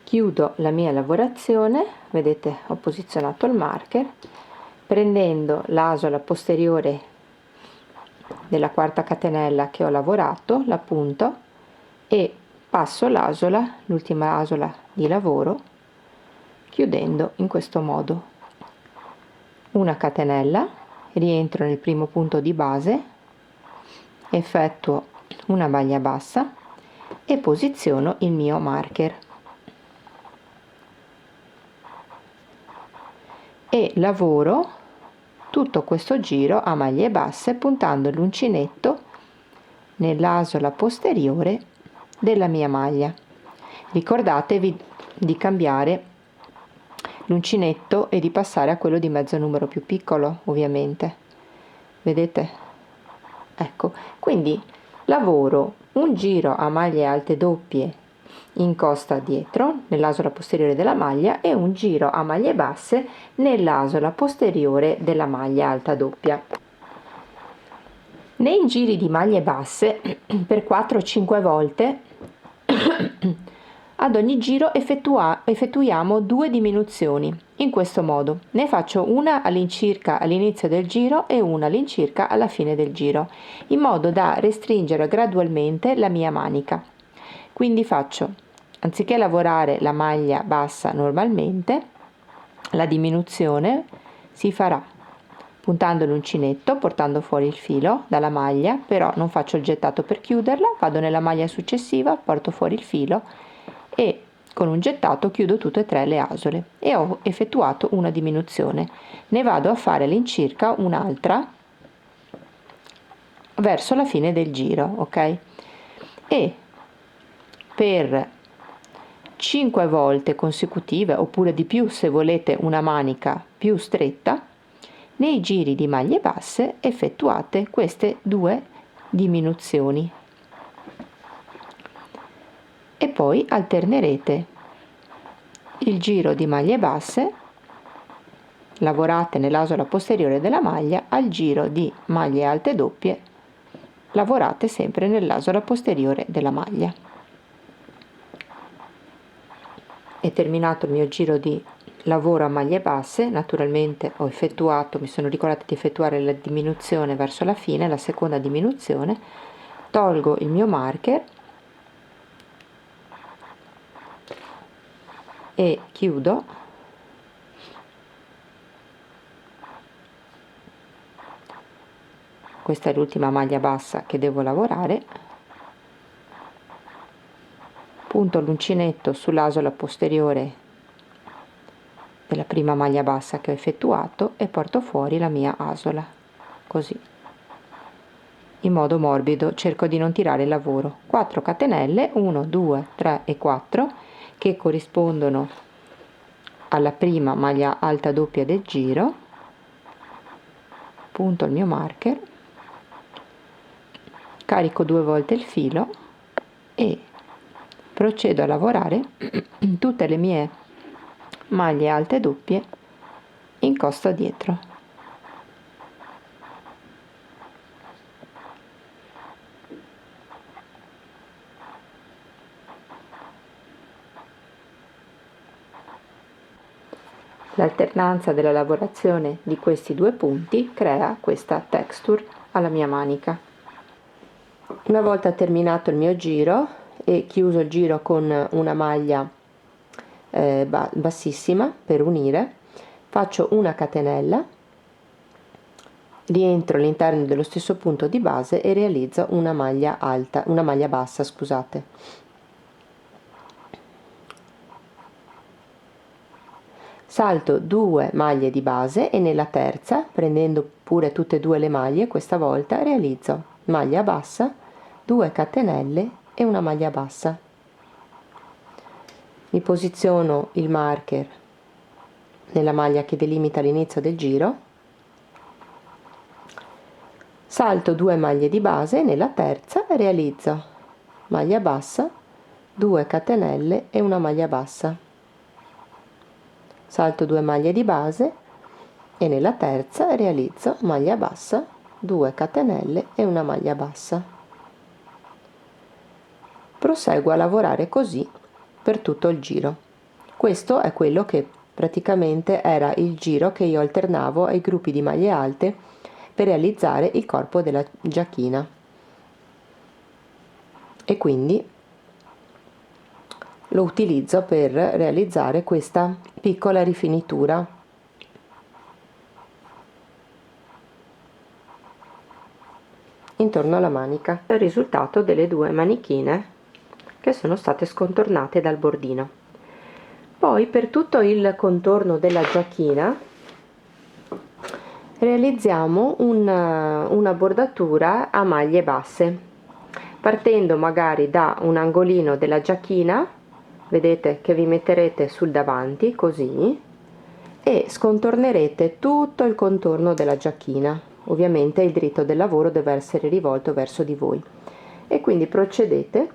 chiudo la mia lavorazione, vedete ho posizionato il marker, prendendo l'asola posteriore della quarta catenella che ho lavorato, la punto e passo l'asola, l'ultima asola di lavoro, chiudendo in questo modo. Una catenella, rientro nel primo punto di base, effettuo una maglia bassa e posiziono il mio marker e lavoro tutto questo giro a maglie basse puntando l'uncinetto nell'asola posteriore della mia maglia. Ricordatevi di cambiare l'uncinetto e di passare a quello di mezzo numero più piccolo, ovviamente. Vedete? Ecco, quindi lavoro un giro a maglie alte doppie in costa dietro nell'asola posteriore della maglia e un giro a maglie basse nell'asola posteriore della maglia alta doppia. Nei giri di maglie basse per 4-5 volte ad ogni giro effettuiamo 2 diminuzioni. In questo modo ne faccio una all'incirca all'inizio del giro e una all'incirca alla fine del giro, in modo da restringere gradualmente la mia manica. Quindi faccio, anziché lavorare la maglia bassa normalmente, la diminuzione si farà puntando l'uncinetto, portando fuori il filo dalla maglia, però non faccio il gettato per chiuderla, vado nella maglia successiva, porto fuori il filo e con un gettato chiudo tutte e 3 le asole e ho effettuato una diminuzione. Ne vado a fare all'incirca un'altra verso la fine del giro, ok? E per 5 volte consecutive oppure di più se volete una manica più stretta, nei giri di maglie basse effettuate queste 2 diminuzioni e poi alternerete il giro di maglie basse, lavorate nell'asola posteriore della maglia, al giro di maglie alte doppie, lavorate sempre nell'asola posteriore della maglia. È terminato il mio giro di lavoro a maglie basse, naturalmente mi sono ricordata di effettuare la diminuzione verso la fine, la seconda diminuzione, tolgo il mio marker e chiudo questa è l'ultima maglia bassa che devo lavorare, punto l'uncinetto sull'asola posteriore della prima maglia bassa che ho effettuato e porto fuori la mia asola così in modo morbido, cerco di non tirare il lavoro. 4 catenelle, 1 2 3 e 4 che corrispondono alla prima maglia alta doppia del giro, punto il mio marker, carico 2 volte il filo e procedo a lavorare tutte le mie maglie alte doppie in costa dietro. L'alternanza della lavorazione di questi due punti crea questa texture alla mia manica. Una volta terminato il mio giro e chiuso il giro con una maglia bassissima per unire, faccio una catenella, rientro all'interno dello stesso punto di base e realizzo una maglia alta, una maglia bassa, scusate. Salto 2 maglie di base e nella terza, prendendo pure tutte e due le maglie, questa volta realizzo maglia bassa, 2 catenelle e una maglia bassa. Mi posiziono il marker nella maglia che delimita l'inizio del giro, salto 2 maglie di base e nella terza realizzo maglia bassa, 2 catenelle e una maglia bassa. Salto 2 maglie di base e nella terza realizzo maglia bassa, 2 catenelle e una maglia bassa. Proseguo a lavorare così per tutto il giro. Questo è quello che praticamente era il giro che io alternavo ai gruppi di maglie alte per realizzare il corpo della giacchina. E quindi lo utilizzo per realizzare questa piccola rifinitura. Intorno alla manica. Il risultato delle due manichine che sono state scontornate dal bordino. Poi per tutto il contorno della giacchina realizziamo una bordatura a maglie basse, partendo magari da un angolino della giacchina, vedete, che vi metterete sul davanti così, e scontornerete tutto il contorno della giacchina. Ovviamente il dritto del lavoro deve essere rivolto verso di voi e quindi procedete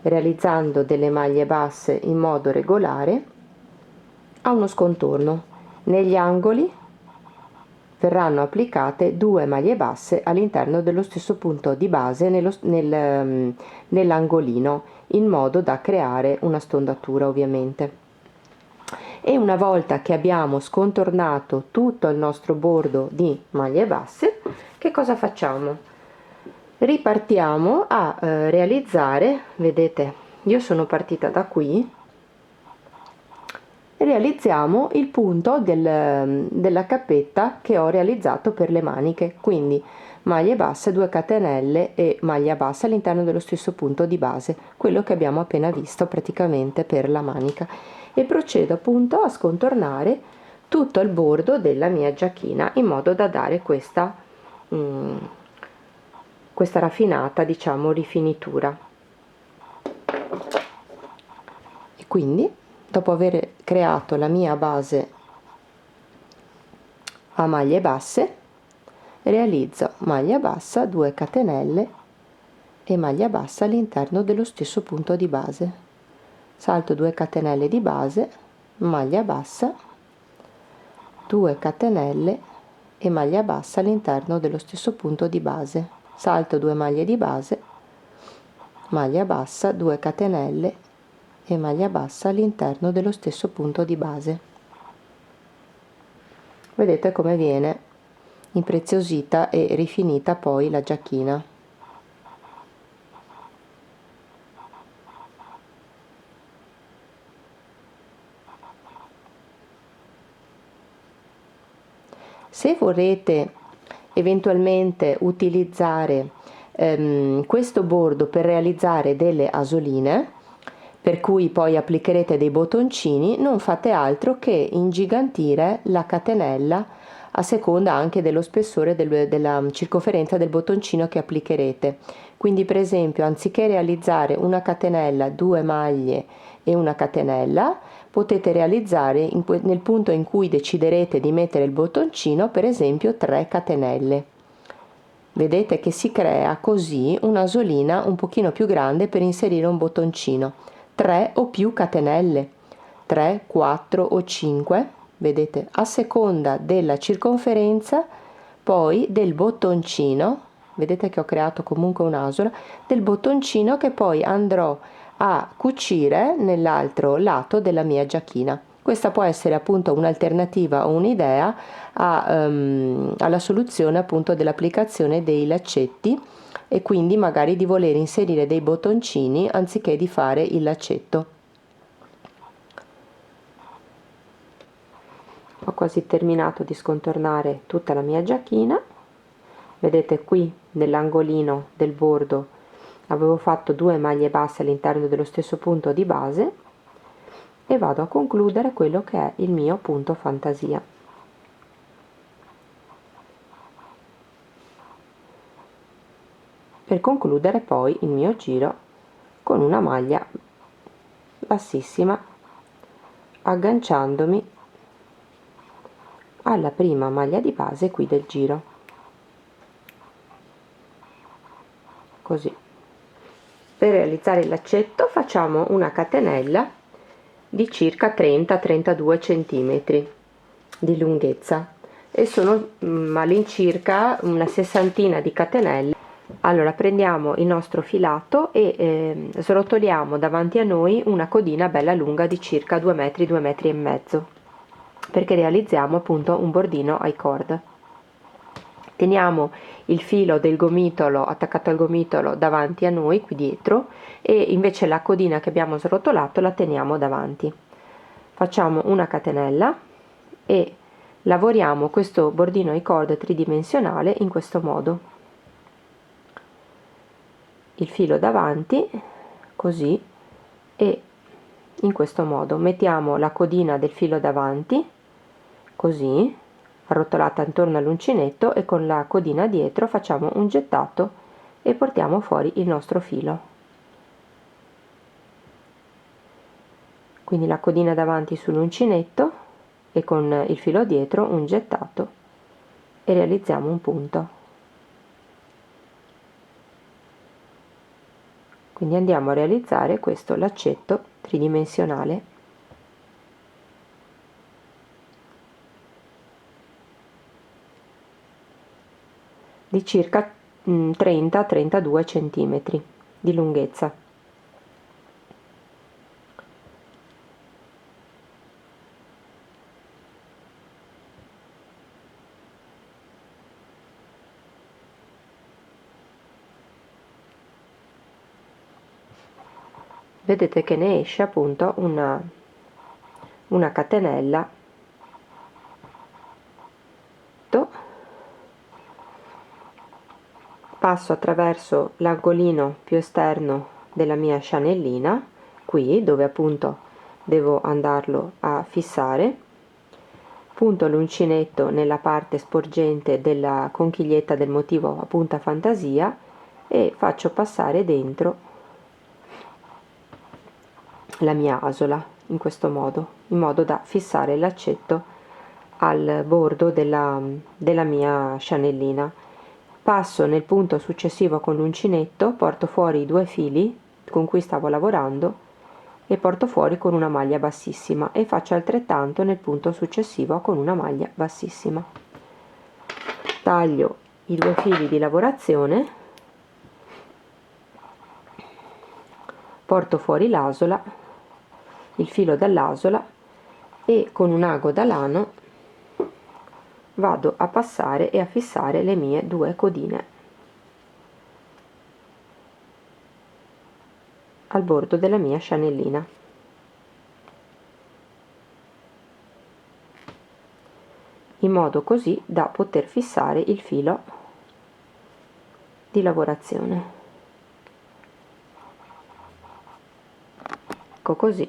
realizzando delle maglie basse in modo regolare a uno scontorno. Negli angoli verranno applicate 2 maglie basse all'interno dello stesso punto di base nell'angolino, in modo da creare una stondatura ovviamente. E una volta che abbiamo scontornato tutto il nostro bordo di maglie basse, che cosa facciamo? Ripartiamo a realizzare, vedete, io sono partita da qui, realizziamo il punto della cappetta che ho realizzato per le maniche, quindi maglie basse, 2 catenelle e maglia bassa all'interno dello stesso punto di base, quello che abbiamo appena visto praticamente per la manica, e procedo appunto a scontornare tutto il bordo della mia giacchina in modo da dare questa raffinata, diciamo, rifinitura. E quindi, dopo aver creato la mia base a maglie basse, realizzo maglia bassa, 2 catenelle e maglia bassa all'interno dello stesso punto di base. Salto 2 catenelle di base, maglia bassa, 2 catenelle e maglia bassa all'interno dello stesso punto di base. Salto 2 maglie di base, maglia bassa, 2 catenelle e maglia bassa all'interno dello stesso punto di base. Vedete come viene impreziosita e rifinita poi la giacchina. Se vorrete eventualmente utilizzare questo bordo per realizzare delle asoline, per cui poi applicherete dei bottoncini, non fate altro che ingigantire la catenella a seconda anche dello spessore della circonferenza del bottoncino che applicherete. Quindi per esempio, anziché realizzare una catenella, 2 maglie e una catenella, potete realizzare nel punto in cui deciderete di mettere il bottoncino, per esempio 3 catenelle. Vedete che si crea così un'asolina un pochino più grande per inserire un bottoncino. 3 o più catenelle, 3, 4 o 5, vedete, a seconda della circonferenza poi del bottoncino. Vedete che ho creato comunque un'asola del bottoncino che poi andrò a cucire nell'altro lato della mia giacchina. Questa può essere appunto un'alternativa o un'idea alla soluzione appunto dell'applicazione dei laccetti, e quindi magari di voler inserire dei bottoncini anziché di fare il laccetto. Ho quasi terminato di scontornare tutta la mia giacchina. Vedete qui nell'angolino del bordo avevo fatto 2 maglie basse all'interno dello stesso punto di base e vado a concludere quello che è il mio punto fantasia. Per concludere poi il mio giro con una maglia bassissima, agganciandomi alla prima maglia di base qui del giro, così. Per realizzare il laccetto facciamo una catenella di circa 30-32 cm di lunghezza e sono all'incirca una sessantina di catenelle. Allora prendiamo il nostro filato e srotoliamo davanti a noi una codina bella lunga di circa 2 metri, 2 metri e mezzo, perché realizziamo appunto un bordino ai cord. Teniamo il filo del gomitolo attaccato al gomitolo davanti a noi qui dietro e invece la codina che abbiamo srotolato la teniamo davanti. Facciamo una catenella e lavoriamo questo bordino ai cord tridimensionale in questo modo. Il filo davanti così e in questo modo mettiamo la codina del filo davanti così arrotolata intorno all'uncinetto e con la codina dietro facciamo un gettato e portiamo fuori il nostro filo. Quindi la codina davanti sull'uncinetto e con il filo dietro un gettato e realizziamo un punto. Quindi andiamo a realizzare questo laccetto tridimensionale. Di circa 30-32 cm di lunghezza. Vedete che ne esce appunto una catenella. Passo attraverso l'angolino più esterno della mia scianellina, qui dove appunto devo andarlo a fissare, punto l'uncinetto nella parte sporgente della conchiglietta del motivo a punta fantasia e faccio passare dentro la mia asola in questo modo, in modo da fissare il laccetto al bordo della mia scianellina. Passo nel punto successivo con l'uncinetto, porto fuori i 2 fili con cui stavo lavorando e porto fuori con una maglia bassissima e faccio altrettanto nel punto successivo con una maglia bassissima. Taglio i 2 fili di lavorazione, porto fuori l'asola, il filo dall'asola e con un ago da lano vado a passare e a fissare le mie 2 codine al bordo della mia scianellina. In modo così da poter fissare il filo di lavorazione. Ecco così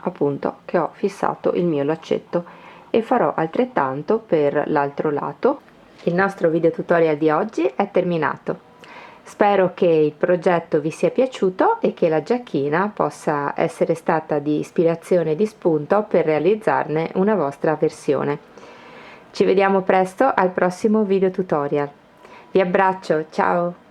appunto che ho fissato il mio laccetto e farò altrettanto per l'altro lato. Il nostro video tutorial di oggi è terminato. Spero che il progetto vi sia piaciuto e che la giacchina possa essere stata di ispirazione e di spunto per realizzarne una vostra versione. Ci vediamo presto al prossimo video tutorial. Vi abbraccio, ciao!